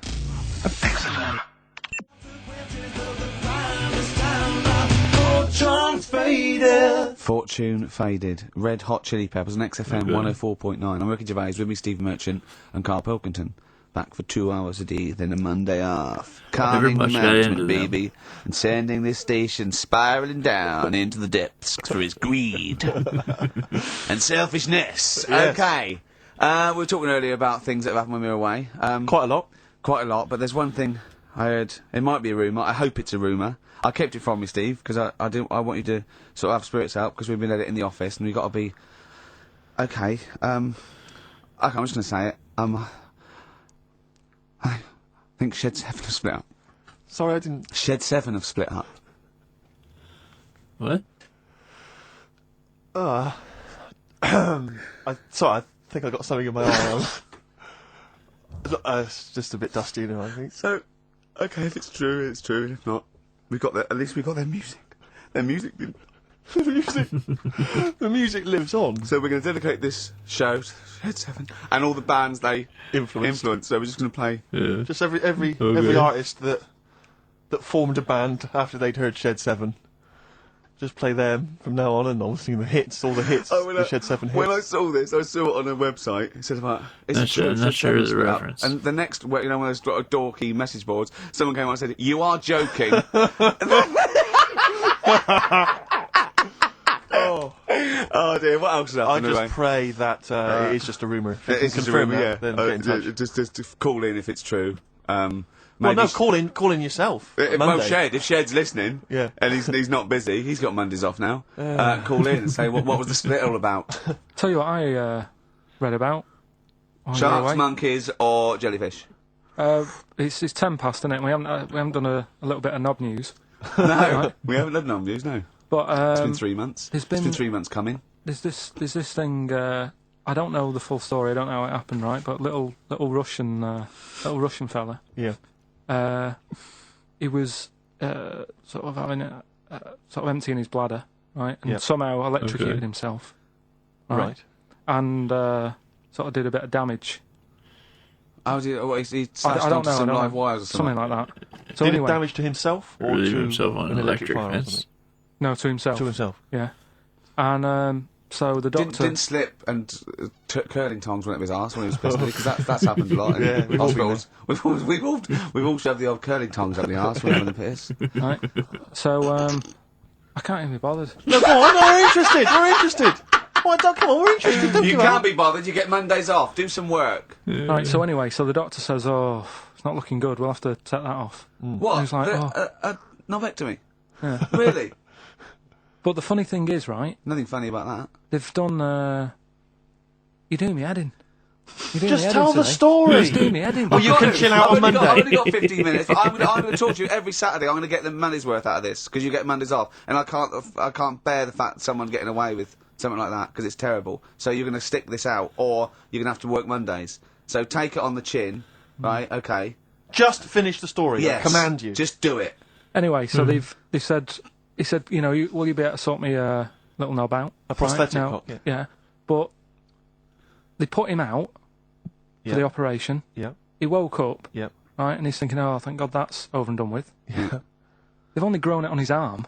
Fortune Faded. Red Hot Chili Peppers on XFM 104.9. I'm Ricky Gervais, with me Steve Merchant and Karl Pilkington. Back for 2 hours a day, then a Monday off. Calming the much got into management, them. baby, and sending this station spiralling down into the depths for his greed and selfishness. Yes. Okay. We were talking earlier about things that have happened when we were away. Quite a lot. Quite a lot, but there's one thing I heard. It might be a rumour. I hope it's a rumour. I kept it from you, Steve, because I want you to sort of have spirits out, because we've been at it in the office, and we've got to be okay. Okay, I'm just going to say it. I think Shed 7 have split up. Sorry, I didn't. Shed 7 have split up. What? Sorry, I think I got something in my eye. It's just a bit dusty, you know, I think. So, okay, if it's true, it's true, and if not, at least we got their music. Their music. The music lives on. So we're going to dedicate this show to Shed 7 and all the bands they Influence. So we're just going to play. Yeah. Just every Okay. artist that formed a band after they'd heard Shed 7. Just play them from now on, and obviously the hits, all the hits, the Shed 7 hits. When I saw this, I saw it on a website. It said about. Is Not it sure- true? not Shed sure of 7 the split up? reference. And the next, one of those dorky message boards, someone came on and said, "You are joking." Oh dear, what else has I happened? just anyway? pray that it is just a rumour. If you It can is just a confirm rumour, that, then get in touch. Just call in if it's true. Well, Maybe no, call in yourself. Well, Monday. Shed, if Shed's listening, Yeah. and he's not busy, he's got Mondays off now. Call in and say what was the split all about? Tell you what I read about. while you were Sharks, away. monkeys, or jellyfish? It's 10 past, isn't it? We haven't done a little bit of knob news. No, we haven't done no news. No, But it's been 3 months. there's It's been been- 3 months coming. there's this thing. I don't know the full story. I don't know how it happened, right? But little Russian fella. Yeah. He was sort of having sort of emptying his bladder, right? And Yeah. somehow electrocuted Okay. himself. Right. And sort of did a bit of damage. Oh, he slashed I don't onto know. some I don't live know. wires or something. Something like that. So Did anyway, it damage to himself or Relieve to himself on an an electric fire or fence. something? no, to himself. To himself. Yeah. And so the doctor Didn't slip and curling tongs went up his arse when he was pissed, because that's happened a lot. Yeah, we've all been hospitals. We've all shoved the old curling tongs up the arse when we're having a piss. right? So I can't even be bothered. No, go on. No, we're interested. We're interested. Come on, we're interested. Don't You give can't up. be bothered. You get Mondays off. Do some work. Right. So anyway, so the doctor says, "Oh, it's not looking good. We'll have to take that off." What? And he's like, A novectomy? Really? But the funny thing is, right? Nothing funny about that. They've done. You're doing me head in. You're doing Just me head tell in the today. story. Just doing me head in. Well, you can chill out on Monday. I've only got 15 minutes. But I'm going to talk to you every Saturday. I'm going to get the money's worth out of this, because you get Mondays off, and I can't bear the fact that someone's getting away with something like that, because it's terrible. So you're going to stick this out, or you're going to have to work Mondays. So take it on the chin, right? Okay. Just finish the story. Yes. I command you. Just do it. Anyway, so they said, he said, you know, will you be able to sort me a little knob out? A prosthetic Now, cock, yeah. Yeah. But they put him out for the operation. Yeah. He woke up, Yeah. right, and he's thinking, oh, thank God that's over and done with. Yeah. They've only grown it on his arm.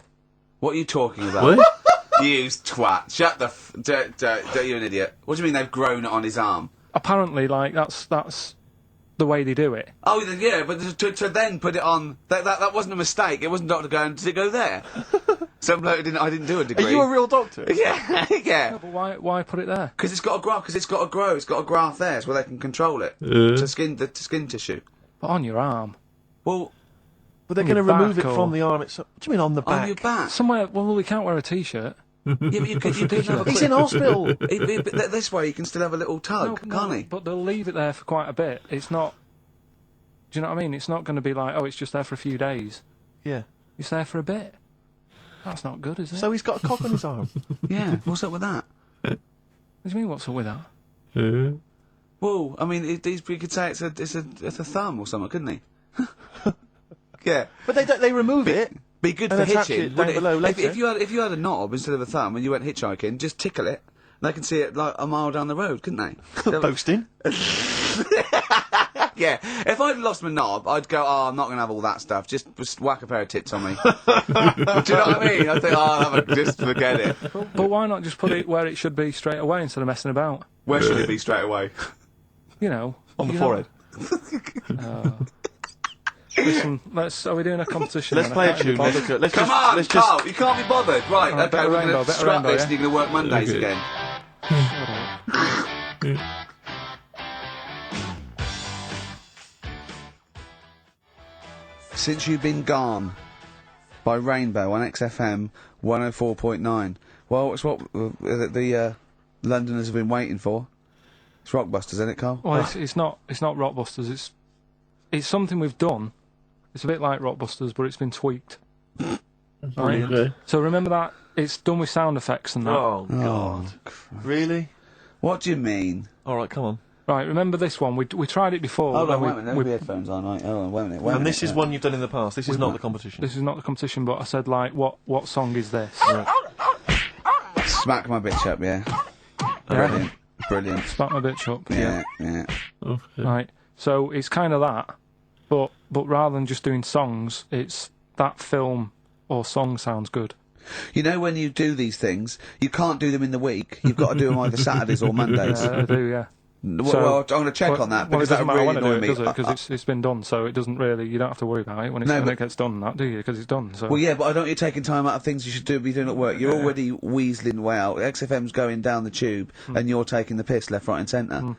What are you talking about? What? You twat. Shut the you're an idiot. What do you mean they've grown it on his arm? Apparently, like, that's the way they do it. Oh, yeah, but to then put it on... That wasn't a mistake. It wasn't Dr. going, did it go there? Some bloke I didn't do a degree. Are you a real doctor? Yeah, yeah. But why put it there? Because it's got to grow. It's got a graft there, so where they can control it. To skin tissue. But on your arm. Well, But they're On going to your remove back it or- from the arm itself. What do you mean on the back? on your back. Somewhere, well, we can't wear a T-shirt. Yeah, but you can have a He's in hospital. But this way, you can still have a little tug, can't he? But they'll leave it there for quite a bit. It's not... Do you know what I mean? It's not going to be like, oh, it's just there for a few days. Yeah. It's there for a bit. That's not good, is it? So he's got a cock on his arm. Yeah, what's up with that? What do you mean, what's up with that? Well, I mean, you could say it's a thumb or something, couldn't he? Yeah. But they remove it. Be good And for attach hitching. it down wouldn't it? below later. If you had a knob instead of a thumb and you went hitchhiking, just tickle it. They can see it like a mile down the road, couldn't they? Boasting. Yeah. If I'd lost my knob, I'd go, oh, I'm not going to have all that stuff. Just whack a pair of tits on me. Do you know what I mean? I think, oh, just forget it. But why not just put it where it should be straight away instead of messing about? Where should it be straight away? You know. On the you forehead. Listen, are we doing a competition? Let's then? play I a can't be tune. bothered. Let's Come on, let's Carl, you can't be bothered. Right, Alright, okay, better we're rainbow, going to better scrap rainbow, this yeah? and you're going to work Mondays Okay. again. Since You've Been Gone by Rainbow on XFM 104.9. Well, it's what the Londoners have been waiting for. It's Rockbusters, isn't it, Carl? Well, it's not Rockbusters. It's something we've done. It's a bit like Rockbusters, but it's been tweaked. Right? Okay. So remember that it's done with sound effects and that. Oh, God. Really? What do you mean? All right, come on. Right, remember this one? We tried it before. Hold on, when wait a minute. we- No headphones on, right? Hold on, wait a minute. Wait a And minute. this is one you've done in the past. This is not the competition. This is not the competition, but I said, like, what song is this? Smack my bitch up, yeah. Brilliant. Brilliant. Smack my bitch up. Yeah, yeah. Okay. Right. So it's kind of that, but rather than just doing songs, it's that film or song sounds good. You know, when you do these things, you can't do them in the week. You've got to do them either Saturdays or Mondays. I do, yeah. Well, I'm going to check on that, well, because it that doesn't matter really when I do annoy it, me. does it? Because it's been done, so it doesn't really. You don't have to worry about it when it gets done, that do you? Because it's done. So. Well, yeah, but I don't want you taking time out of things you should be doing at work. You're already weaseling way out. XFM's going down the tube, and you're taking the piss left, right, and centre.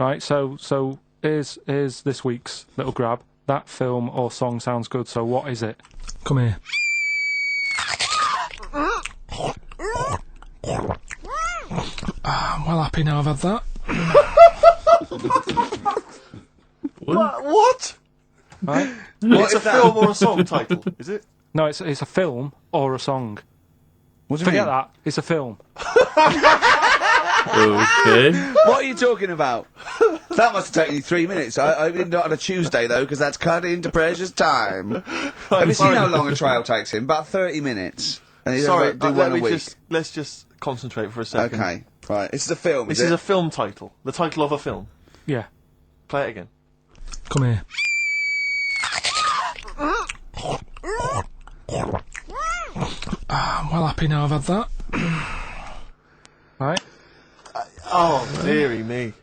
Right. So here's this week's little grab. That film or song sounds good. So what is it? Come here. I'm well happy now I've had that. What? Right? It's a film or a song title, is it? No, it's a film or a song. What do you Forget mean? that. It's a film. Okay. What are you talking about? That must have taken you 3 minutes. I didn't do it on a Tuesday, though, because that's cutting into precious time. Have you seen how long a trial takes him? About 30 minutes. And he's Sorry, do one a week. let's just concentrate for a second. Okay, right. This is a film. This is is it? a film title. The title of a film. Yeah. Play it again. Come here. I'm well happy now I've had that. Right? Oh, dearie me.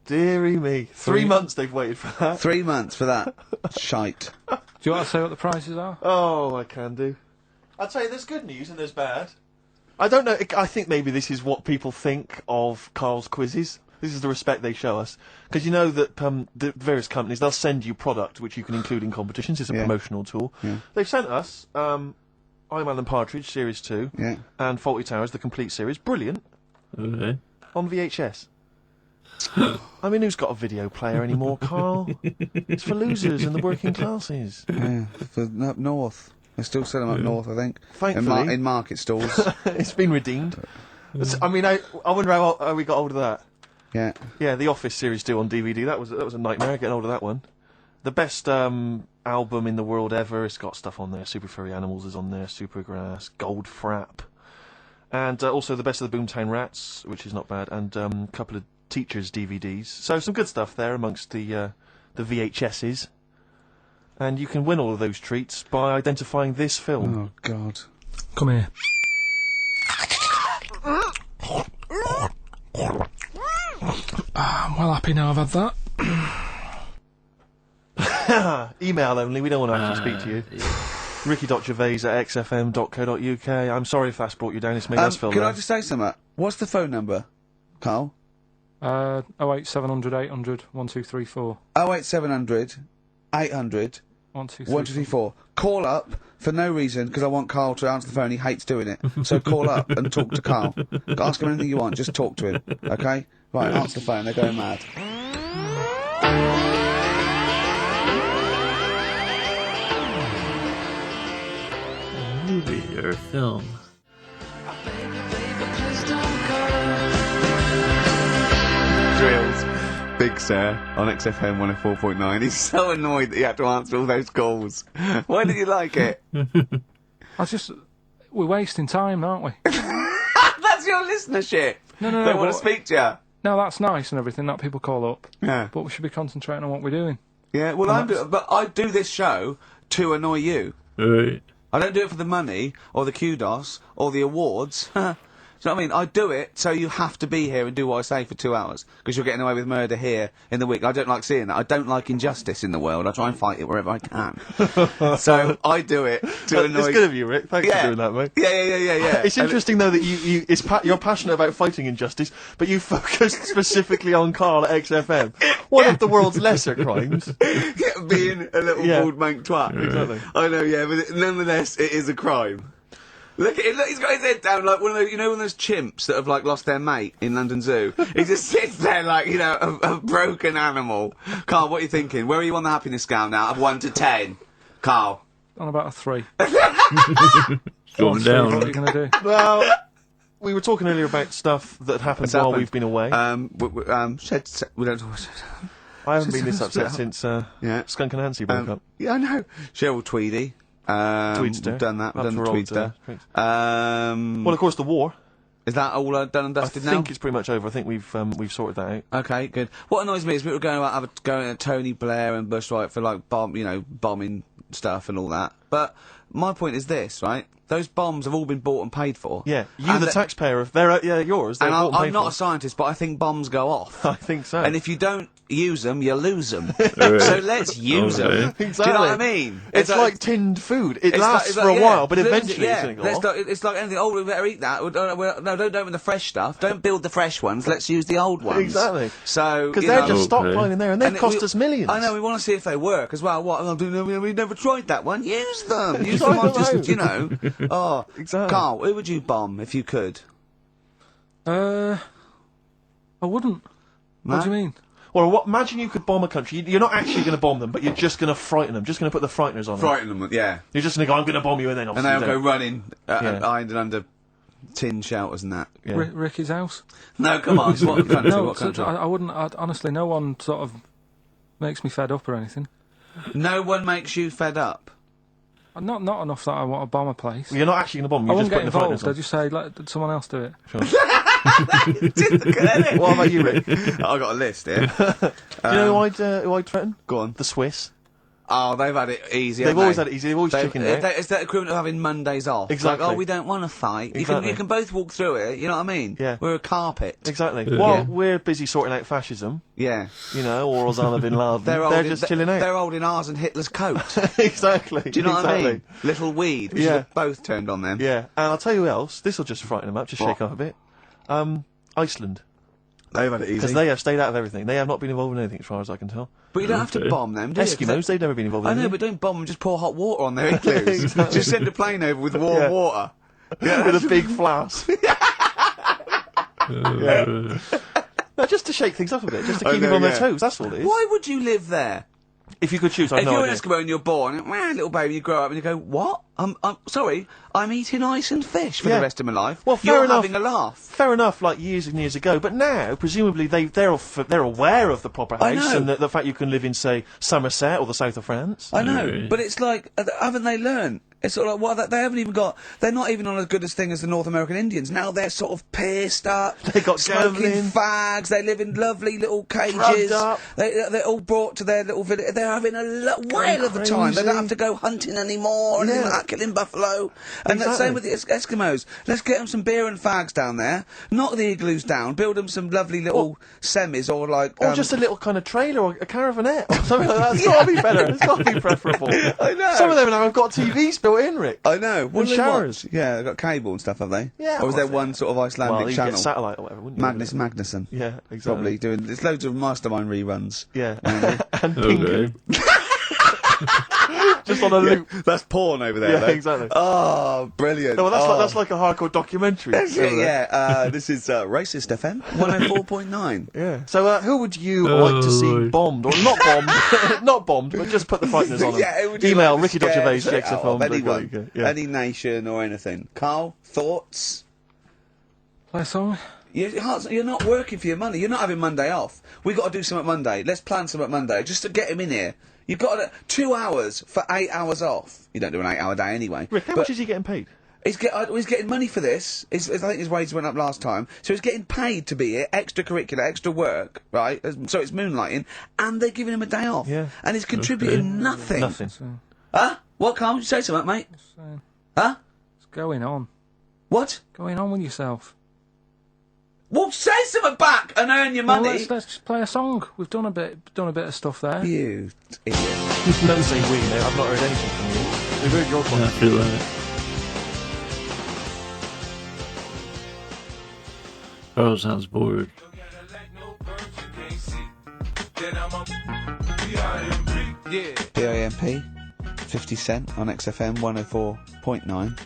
Dearie me. 3 months they've waited for that. 3 months for that. Shite. Do you want to say what the prices are? Oh, I can do. I'll tell you, there's good news and there's bad. I don't know, I think maybe this is what people think of Karl's quizzes. This is the respect they show us. Because you know that the various companies, they'll send you product which you can include in competitions. It's a promotional tool. Yeah. They've sent us I'm Alan Partridge, Series 2, and Fawlty Towers, the complete series. Brilliant. Okay. On VHS. I mean, who's got a video player anymore, Karl? It's for losers and the working classes. Yeah, for up north. They still sell them up north, I think. Thankfully. In market stalls. It's been redeemed. I mean, I wonder how we got hold of that. Yeah. Yeah, the Office Series 2 on DVD. That was a nightmare getting hold of that one. The best album in the world ever. It's got stuff on there. Super Furry Animals is on there. Supergrass, Gold Frap, and also the best of the Boomtown Rats, which is not bad, and a couple of Teachers DVDs. So some good stuff there amongst the VHSs. And you can win all of those treats by identifying this film. Oh God! Come here. I'm well happy now I've had that. Email only. We don't want to actually speak to you. Ricky.gervais@xfm.co.uk. I'm sorry if that's brought you down. It's made us feel Can bad. I just say something? What's the phone number, Karl? 08700 800 1234. 08700 800 1234. 1234. Call up for no reason because I want Karl to answer the phone. He hates doing it. So call up and talk to Karl. Ask him anything you want. Just talk to him. Okay? Right. Answer the phone. They're going mad. Movie or film. Drills. Big Sir on XFM 104.9. He's so annoyed that he had to answer all those calls. Why did you like it? We're wasting time, aren't we? That's your listenership. No. They want to speak to you. No, that's nice and everything that people call up. Yeah. But we should be concentrating on what we're doing. Yeah, well, but I do this show to annoy you. Right. I don't do it for the money, or the kudos, or the awards. Do you know what I mean? I do it so you have to be here and do what I say for 2 hours, because you're getting away with murder here in the week. I don't like seeing that. I don't like injustice in the world. I try and fight it wherever I can. So I do it to annoy... It's good of you, Rick. Thanks for doing that, mate. Yeah. It's interesting, though, that you're passionate about fighting injustice, but you focus specifically on Karl at XFM. One of the world's lesser crimes. Being a little bald mank twat. Exactly. I know, yeah, but nonetheless, it is a crime. Look at him, look, he's got his head down like one of those, one of those chimps that have, like, lost their mate in London Zoo. He just sits there like, a broken animal. Karl, what are you thinking? Where are you on the happiness scale now? Of 1 to 10? Karl. On about a 3. Going down. What are you going to do? Well, we were talking earlier about stuff that happened while we've been away. we don't talk I haven't been this upset since Skunk and Nancy broke up. Yeah, I know. Cheryl Tweedy. Tweedster. We've done that. We've done the After Tweedster. Well, of course, the war. Is that all done and dusted now? I think it's pretty much over. I think we've sorted that out. Okay, good. What annoys me is we were going at Tony Blair and Bush, right, for like bombing stuff and all that. But my point is this, right? Those bombs have all been bought and paid for. Yeah, the taxpayer, they're yours. They're bought and paid I'm not for. a scientist, but I think bombs go off. I think so. And if you don't use them, you lose them. So let's use them. Exactly. Do you know what I mean? It's like tinned food. It lasts for a while, but eventually it's going to go off. It's like anything. Oh, we better eat that. No, don't open the fresh stuff. Don't build the fresh ones. Let's use the old ones. Exactly. So because they're just stockpiling there, and they've cost us millions. I know. We want to see if they work as well. What? We've never tried that one. Use them. Use them on just Oh, exactly. Karl, who would you bomb if you could? I wouldn't. No? What do you mean? Well, imagine you could bomb a country. You're not actually going to bomb them, but you're just going to frighten them. Just going to put the frighteners on them. Frighten them, yeah. You're just going to go, I'm going to bomb you, and then obviously they'll go running, behind and under tin shelters and that. Yeah. Ricky's house? No, come on. What country? No, what country? I wouldn't. Honestly, no one sort of makes me fed up or anything. No one makes you fed up? Not enough that I want to bomb a place. Well, you're not actually going to bomb them. I You're wouldn't just get putting the frighteners involved. on. I just say, let someone else do it. Sure. What about you, Rick? I got a list here. Do you know who I'd threaten? Go on. The Swiss. Oh, they've had it easy. They've haven't always they? had it easy. They've always chickened it. It's that equivalent of having Mondays off. It's Exactly. like, oh, we don't want to fight. Exactly. You can both walk through it. You know what I mean? Yeah. We're a carpet. Exactly. Yeah. While Yeah. we're busy sorting out fascism, Yeah. you know, or Osama bin Laden, They're, they're just chilling out. They're holding ours and Hitler's coat. Exactly. Do you know exactly. what I mean? Little weed. We should Yeah. have both turned on them. Yeah. And I'll tell you who else. This will just frighten them up. Just shake up a bit. Iceland. They've had it easy. Because they have stayed out of everything. They have not been involved in anything, as far as I can tell. But you don't have to Okay. bomb them, do you? 'Cause Eskimos, they've never been involved in I know, anything. but don't bomb them, just pour hot water on their igloos. Exactly. Just send a plane over with warm Yeah. water. With a big flask. Yeah. No, just to shake things up a bit, just to I keep know, them on yeah. their toes, that's all it is. Why would you live there? If you could choose, I've If no you're idea. an Eskimo and you're born, little baby, you grow up and you go, what? I'm sorry, I'm eating ice and fish for Yeah. the rest of my life. Well, fair you're enough. having a laugh. Fair enough, like years and years ago, but now, presumably, they're aware of the proper I house know. and the fact you can live in, say, Somerset or the south of France. I know, Yeah. but it's like, haven't they learned? It's sort of like, well, they haven't even got, they're not even on as good a thing as the North American Indians. Now they're sort of pierced up, They got smoking gambling. fags, they live in lovely little cages. Drugged up. They're all brought to their little village. They're having a whale of a time. They don't crazy. have to go hunting anymore or anything Yeah. like that, killing buffalo. And the Exactly. same with the Eskimos. Let's get them some beer and fags down there, knock the igloos down, build them some lovely little semis or like... Or just a little kind of trailer or a caravanette or something like that. It's got to be better. It's got to be preferable. I know. Some of them now have got TVs built in, Rick. I know. What And do they showers. watch? Yeah, they've got cable and stuff, have they? Yeah, Or is there well, one sort of Icelandic Well, you channel? get satellite or whatever, wouldn't you? Magnus Magnuson. Yeah, exactly. Probably doing. There's loads of Mastermind reruns. Yeah. Andy. And Okay. Pingu. Just on a loop. That's porn over there. Yeah, though. exactly. Oh, brilliant. No, well, Oh. that's like a hardcore documentary. That's it, yeah. This is Racist FM 104.9. Yeah. So, who would you like to see Lord. bombed, or not bombed, not bombed, but just put the frighteners on them? Yeah, it would you Email like to scare Ricky.Gervais, the shit out of XFM. anyone, Yeah. any nation or anything. Carl, thoughts? Play a song. You're not working for your money. You're not having Monday off. We got to do something Monday. Let's plan something Monday just to get him in here. You've got 2 hours for 8 hours off. You don't do an 8-hour day anyway. Rick, how But much is he getting paid? he's getting money for this. I think his wages went up last time, so he's getting paid to be here, extracurricular, extra work, right? So it's moonlighting, and they're giving him a day off. Yeah. And he's contributing nothing. Nothing. Huh? What, Carl? You say something, mate? So, Huh? what's going on? What? Going on with yourself? Well, say something back and earn your money. Well, let's just play a song. We've done a bit of stuff there. You idiot. Don't say we, no. I've not heard anything from you. We've heard your I one. feel that. Carl sounds bored. PIMP, 50 Cent on XFM 104.9.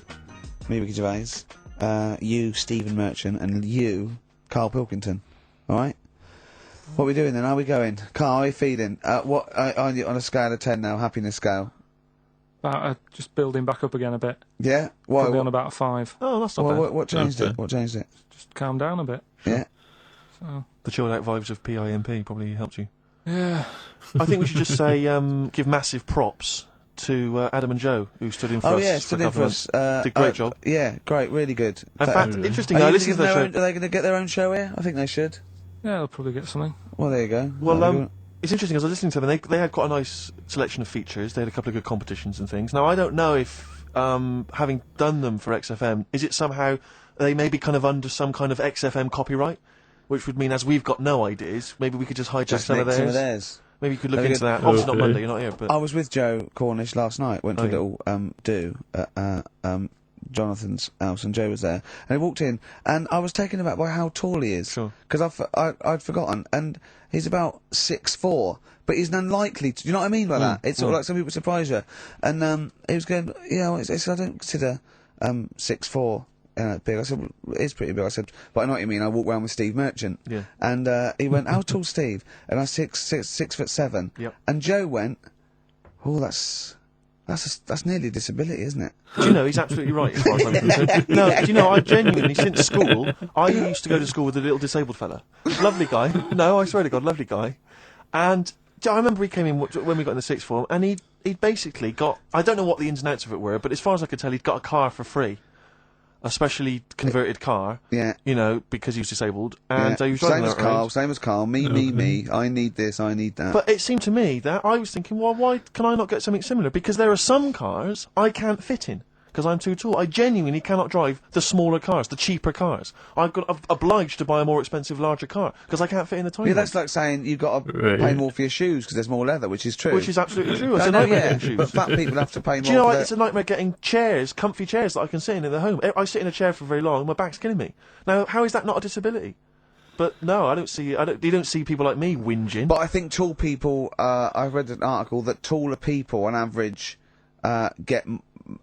Me, Ricky Gervais. You, Stephen Merchant, and you, Karl Pilkington. Alright? What are we doing then? How are we going? Carl, how are you feeling? What on a scale of 10 now, happiness scale? About just building back up again a bit. Yeah? Why? Probably on about a 5. Oh, that's not bad. What changed Okay. it? What changed it? Just calm down a bit. Yeah? The chilled out vibes of PIMP probably helped you. Yeah. I think we should just say, give massive props to Adam and Joe, who stood in for Oh us. yeah, a stood in couple for of us. months. Did a great job. Yeah, great, really good. In fact, interesting, Are I you listened to giving the their show. own- are they going to get their own show here? I think they should. Yeah, they'll probably get something. Well, there you go. Well, That'll be it's interesting, as I was listening to them, they had quite a nice selection of features. They had a couple of good competitions and things. Now, I don't know if, having done them for XFM, is it somehow they may be kind of under some kind of XFM copyright? Which would mean, as we've got no ideas, maybe we could just hijack just some of nick theirs. theirs. Maybe you could look Very into good. that. Obviously not Okay. Monday, you're not here, but... I was with Joe Cornish last night. Went to Oh, a little do at Jonathan's house, and Joe was there. And he walked in, and I was taken aback by how tall he is. Sure. Because I'd forgotten, and he's about 6'4", but he's unlikely to. Do you know what I mean by that? It's sort of like some people surprise you. And he was going, I don't consider 6'4". Big. I said, well, it is pretty big. I said, but I know what you mean. I walk around with Steve Merchant. Yeah. And he went, how tall's Steve? And I was 6'7". Yep. And Joe went, oh, that's nearly a disability, isn't it? Do you know, he's absolutely right as far as I'm concerned. No, do you know, I genuinely, since school, I used to go to school with a little disabled fella. Lovely guy. No, I swear to God, lovely guy. And I remember he came in when we got in the sixth form, and he'd basically got, I don't know what the ins and outs of it were, but as far as I could tell, he'd got a car for free. a specially converted car. Yeah. You know, because he was disabled, and he was Same driving as that Carl. around. Same as Carl. Me. I need this. I need that. But it seemed to me that I was thinking, well, why can I not get something similar? Because there are some cars I can't fit in. Because I'm too tall. I genuinely cannot drive the smaller cars, the cheaper cars. I'm obliged to buy a more expensive, larger car because I can't fit in the tiny Yeah, one. that's like saying you've got to Right. pay more for your shoes because there's more leather, which is true. Which is absolutely true. It's I a know, nightmare yeah, getting but shoes. fat people have to pay more. Do you know for what? their- It's a nightmare getting chairs, comfy chairs that I can sit in the home. I sit in a chair for very long, and my back's killing me. Now, how is that not a disability? But no, I don't see. You don't see people like me whinging. But I think tall people. I read an article that taller people, on average, get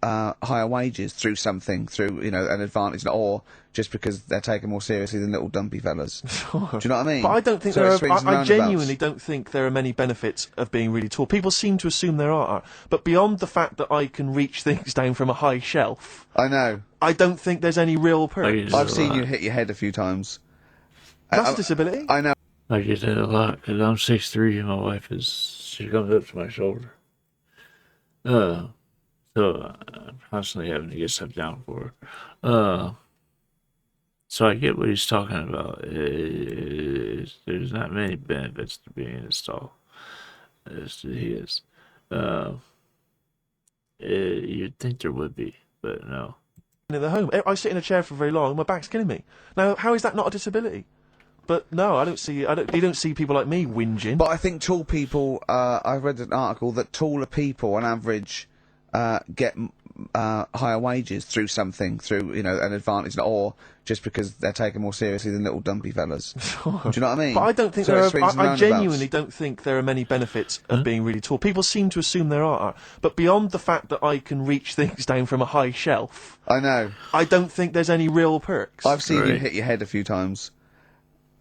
higher wages through an advantage, or just because they're taken more seriously than little dumpy fellas. Do you know what I mean? But I don't think So there it are. swings and I roundabouts. genuinely don't think there are many benefits of being really tall. People seem to assume there are, but beyond the fact that I can reach things down from a high shelf, I know. I don't think there's any real I perks. get that I've a seen lot. you hit your head a few times. That's a disability. I know. I get that a lot because I'm 6'3" and my wife she comes up to my shoulder. So I'm constantly having to get stuff down for her. So I get what he's talking about. There's not many benefits to being tall as he is. You'd think there would be, but no. In the home, I sit in a chair for very long, and my back's killing me. Now, how is that not a disability? But no, I don't see. You don't see people like me whinging. But I think tall people. I read an article that taller people, on average, get higher wages through an advantage, or just because they're taken more seriously than little dumpy fellas. Do you know what I mean? But I don't think So there it are. swings and I roundabouts. genuinely don't think there are many benefits of being really tall. People seem to assume there are, but beyond the fact that I can reach things down from a high shelf, I know. I don't think there's any real perks. I've seen you Right. hit your head a few times.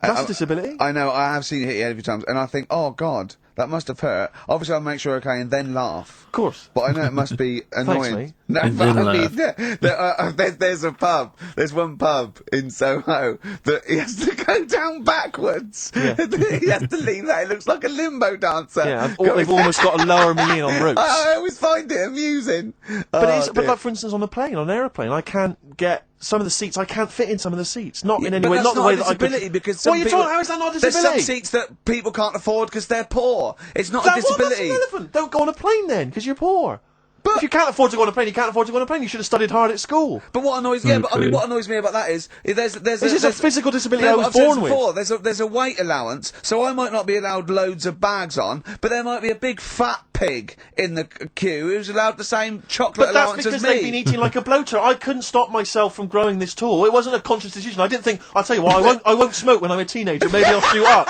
That's a disability. I know. I have seen you hit your head a few times, and I think, oh God, that must have hurt. Obviously, I'll make sure okay, and then laugh. Of course. But I know it must be annoying. mate. No, And but then I mean, laugh. there's a pub. There's one pub in Soho that he has to go down backwards. Yeah. He has to lean that. It looks like a limbo dancer. Yeah, they've almost got to lower me in on ropes. I always find it amusing. But like for instance on a plane, on an aeroplane, I can't get some of the seats. I can't fit in some of the seats. Not in any way. Not the way that I disability could. because What some are you people, talking? How is that not a there's disability? some seats that people can't afford because they're poor. It's not a That's disability. irrelevant. Don't go on a plane then, because you're poor. But- if you can't afford to go on a plane, you can't afford to go on a plane. You should have studied hard at school. But what annoys but I mean, Okay. what annoys me about that is there's This is a physical disability No, I but was I've said born this with. before, there's a weight allowance, so I might not be allowed loads of bags on, but there might be a big fat pig in the queue who's allowed the same chocolate But that's allowance because as they've been me. eating like a bloater. I couldn't stop myself from growing this tall. It wasn't a conscious decision. I didn't think. I'll tell you what. I won't smoke when I'm a teenager. Maybe I'll shoot up.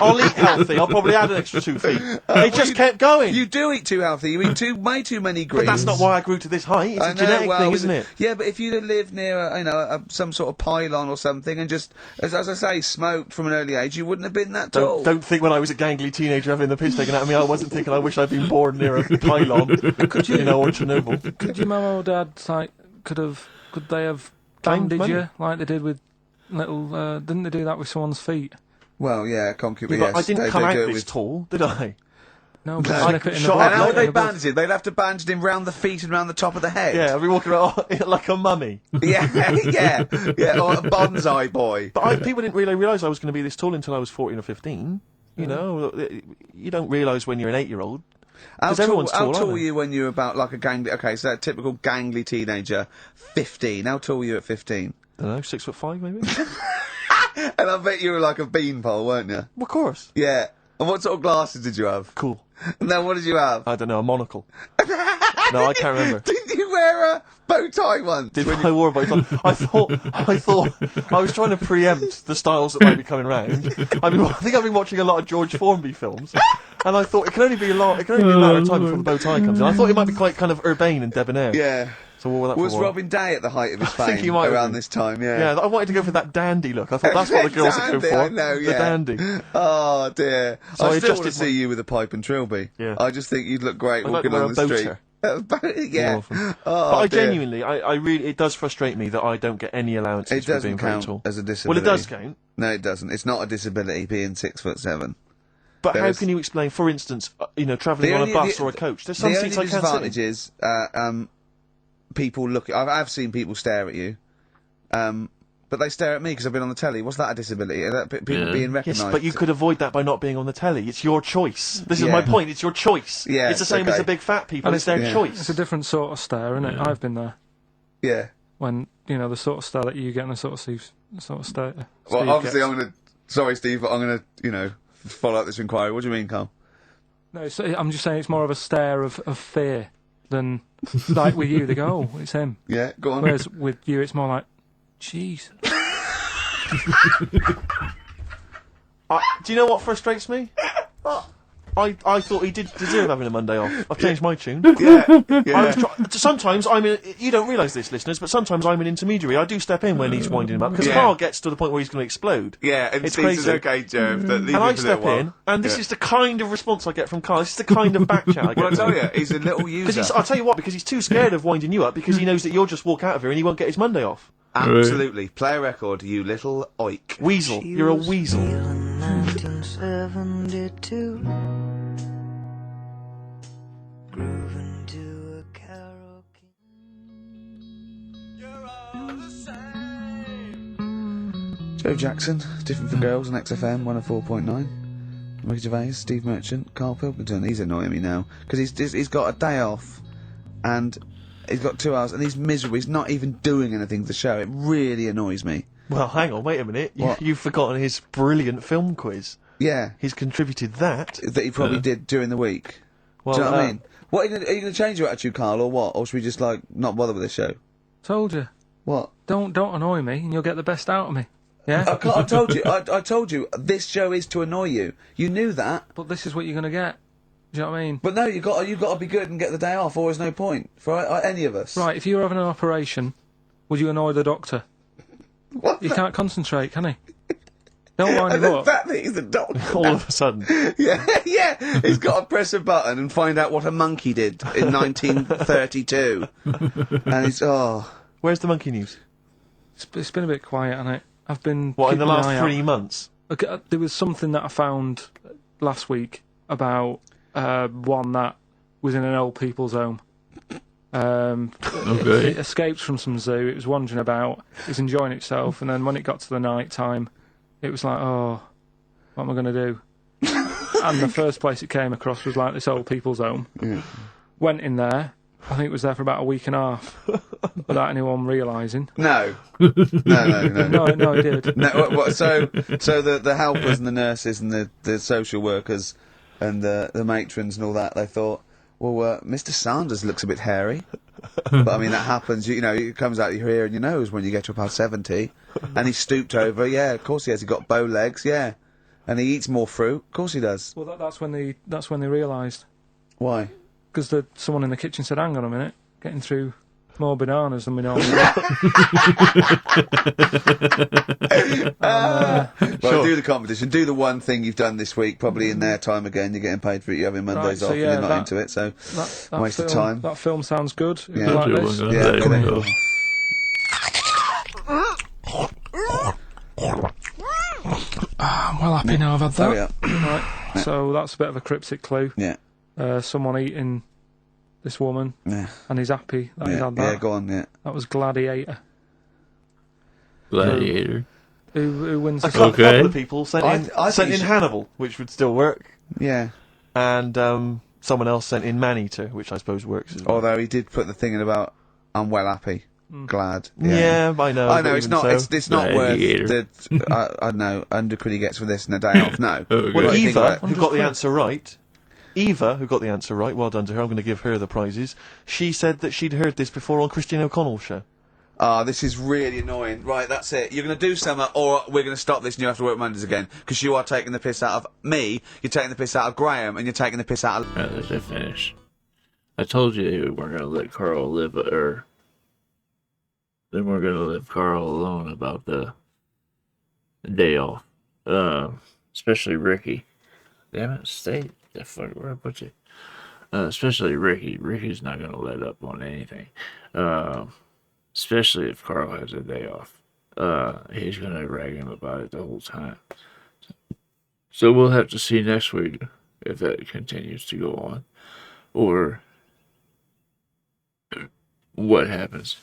I'll eat healthy. I'll probably add an extra 2 feet. It just kept going. You do eat too healthy. You eat way too many greens. But that's not why I grew to this height. It's I a know, genetic well, thing, isn't it? Yeah, but if you lived near some sort of pylon or something and just, as I say, smoked from an early age, you wouldn't have been that tall. Don't think when I was a gangly teenager having the piss taken out of me, I wasn't thinking I wish I'd been born near a pylon, or Chernobyl. Could your mum or dad could they have Claimed banded money. you like they did with little? Didn't they do that with someone's feet? Well, yeah, concubine. But Yes, I didn't they come out do it this with. tall, did I? No, but No. slip it in the Shut blood, up, And how no, would they in the blood. bandage it? They'd have to bandage him round the feet and round the top of the head. Yeah, I'd be walking around like a mummy. yeah, or a bonsai boy. But people didn't really realise I was going to be this tall until I was 14 or 15. You know, you don't realise when you're an 8-year-old. How 'Cause tall, everyone's how tall, tall aren't were they? you when you were about like a gangly? Okay, so that typical gangly teenager, 15. How tall were you at 15? I don't know, 6'5" maybe? And I bet you were like a beanpole, weren't you? Well, of course. Yeah. And what sort of glasses did you have? Cool. No, what did you have? I don't know, a monocle. No, I can't remember. Didn't you wear a bow tie once? Did I wore a bow tie? I thought I was trying to preempt the styles that might be coming round. I think I've been watching a lot of George Formby films, and I thought it can only be a matter of time before the bow tie comes in. I thought it might be quite kind of urbane and debonair. Yeah. So I wore that Was for a while. Robin Day at the height of his I think fame he might have around been. this time? Yeah. Yeah, I wanted to go for that dandy look. I thought that's what the girls would go Dandy, for. I know, The yeah. dandy. Oh dear. So I I still want to adjusted see you with a pipe and trilby. Yeah. I just think you'd look great I'd like to walking wear on a the boater. street. Yeah. More often. Oh, But I dear. genuinely, I really, it does frustrate me that I don't get any allowances It for being doesn't very count tall. as a Well, disability. it does count. No, it doesn't. It's not a disability being 6'7". But how There's- can you explain, for instance, travelling on a bus or a coach? There's some the seats only I can't sit in. disadvantage is people look. I've seen people stare at you, but they stare at me because I've been on the telly. What's that a disability? Is that people being recognised? Yes, but you could avoid that by not being on the telly. It's your choice. This is Yeah. my point. It's your choice. Yeah, it's the same as okay. the big fat people. And It's their yeah. choice. It's a different sort of stare, isn't it? I've been there. Yeah. When, the sort of stare that you get and the sort of stare... Well, Steve obviously, gets. I'm gonna. Sorry, Steve, but I'm gonna, follow up this inquiry. What do you mean, Carl? No, I'm just saying it's more of a stare of fear than, like with you, they go, oh, it's him. Yeah, go on. Whereas with you, it's more like, jeez. Do you know what frustrates me? I thought he did deserve having a Monday off. I've changed my tune. Yeah, I yeah. was sometimes you don't realise this, listeners, but sometimes I'm an intermediary. I do step in when he's winding him up because Yeah. Carl gets to the point where he's going to explode. Yeah, and It's Steve says, crazy. okay, Joe, but leave And it I for a step little while. in, and this Yeah. is the kind of response I get from Carl. This is the kind of back chat I get. Well, I from tell him. you, he's a little user. I'll tell you what, because he's too scared of winding you up because he knows that you'll just walk out of here and he won't get his Monday off. Absolutely. Play a record, you little oik. Weasel. You're a weasel. 1972. Grooving to a karaoke. Joe Jackson, Different for Girls on XFM 104.9. Ricky Gervais, Steve Merchant, Karl Pilkington. He's annoying me now because he's got a day off and he's got 2 hours and he's miserable. He's not even doing anything to the show. It really annoys me. Well, hang on, wait a minute. What? You've forgotten his brilliant film quiz. Yeah, He's contributed that. that he probably did during the week. Well, Do you know what I mean? What are you going to change your attitude, Karl, or what? Or should we just not bother with this show? Told you. What? Don't annoy me and you'll get the best out of me. Yeah? I told you. I told you. This show is to annoy you. You knew that. But this is what you're going to get. Do you know what I mean? But no, you got to be good and get the day off, or there's no point for any of us. Right, if you were having an operation, would you annoy the doctor? What? He can't concentrate, can he? Don't wind him The Oh. up. fact that he's a doctor. all of a sudden. Yeah, yeah. He's got to press a button and find out what a monkey did in 1932. And he's Where's the monkey news? It's been a bit quiet, hasn't it? I've been... What, in the keeping an last eye 3 out. months? Okay, there was something that I found last week about one that was in an old people's home. Okay. It escaped from some zoo. It was wandering about. It was enjoying itself, and then when it got to the night time, it was like, oh, what am I going to do? And the first place it came across was like this old people's home. Yeah. Went in there. I think it was there for about a week and a half without anyone realising. no, no, No, it did. No, so the helpers and the nurses and the social workers and the matrons and all that, they thought, well, Mr. Sanders looks a bit hairy. But I mean, that happens, it comes out your ear and your nose when you get to about 70. And he's stooped over, yeah, of course he has. He's got bow legs, yeah. And he eats more fruit, of course he does. Well, that's when they realised. Why? Because someone in the kitchen said, hang on a minute, getting through more bananas than we normally do. Well, do the competition. Do the one thing you've done this week, probably in their time again. You're getting paid for it. You're having Mondays so off and yeah, you're not that- into it, so That waste of film, time. That film sounds good. If Yeah. you like Good this. one, Yeah, there okay. we go. I'm well happy now I've had Hurry that. up. Right. So that's a bit of a cryptic clue. Yeah, Someone eating this woman, yeah, and he's happy that he's yeah, had that. yeah, go on, yeah. That was Gladiator. Gladiator. Who wins A the couple Okay. of people sent I in, think sent you in should- Hannibal, which would still work, Yeah, and someone else sent in Maneater, which I suppose works as well. although he did put the thing in about, I'm well happy, glad. Yeah, I know. I know, but it's even not, so. it's not worth Gladiator. the, I don't know, undercredit he gets for this and a day off, no. Okay. Well, What do you think Eva, about it? who got the answer right, well done to her, I'm going to give her the prizes, she said that she'd heard this before on Christian O'Connell's show. Ah, this is really annoying. Right, that's it. You're going to do something, or we're going to stop this and you have to work Mondays again. Because you are taking the piss out of me, you're taking the piss out of Graham, and you're taking the piss out of... Alright, let's just finish. I told you we weren't going to let Carl live, or then we're going to leave Carl alone about the day off. Especially Ricky. Damn it, stay the fuck where I put you. Especially Ricky. Ricky's not going to let up on anything. Especially if Carl has a day off. He's going to rag him about it the whole time. So we'll have to see next week if that continues to go on. Or what happens.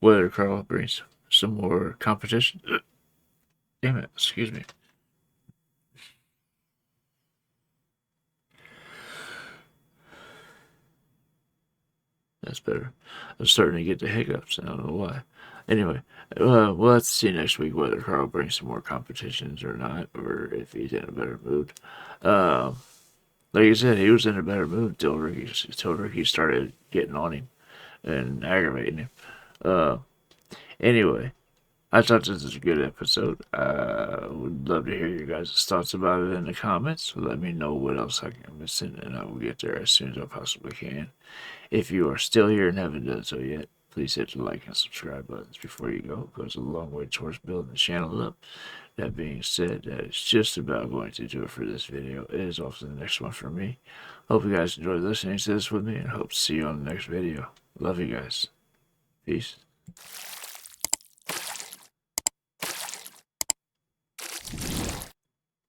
Whether Karl brings some more competition. Damn it, excuse me. That's better. I'm starting to get the hiccups. I don't know why. Anyway, we'll have to see next week whether Karl brings some more competitions or not, or if he's in a better mood. Like I said, he was in a better mood until Ricky started getting on him and aggravating him. Anyway, I thought this was a good episode. Would love to hear your guys' thoughts about it in the comments. Let me know what else I'm missing, and I will get there as soon as I possibly can. If you are still here and haven't done so yet, please hit the like and subscribe buttons before you go. It goes a long way towards building the channel up. That being said, that is just about going to do it for this video. It is off to the next one for me. Hope you guys enjoyed listening to this with me, and hope to see you on the next video. Love you guys. Peace.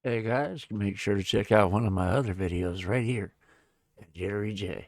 Hey guys, make sure to check out one of my other videos right here at JitteryJay.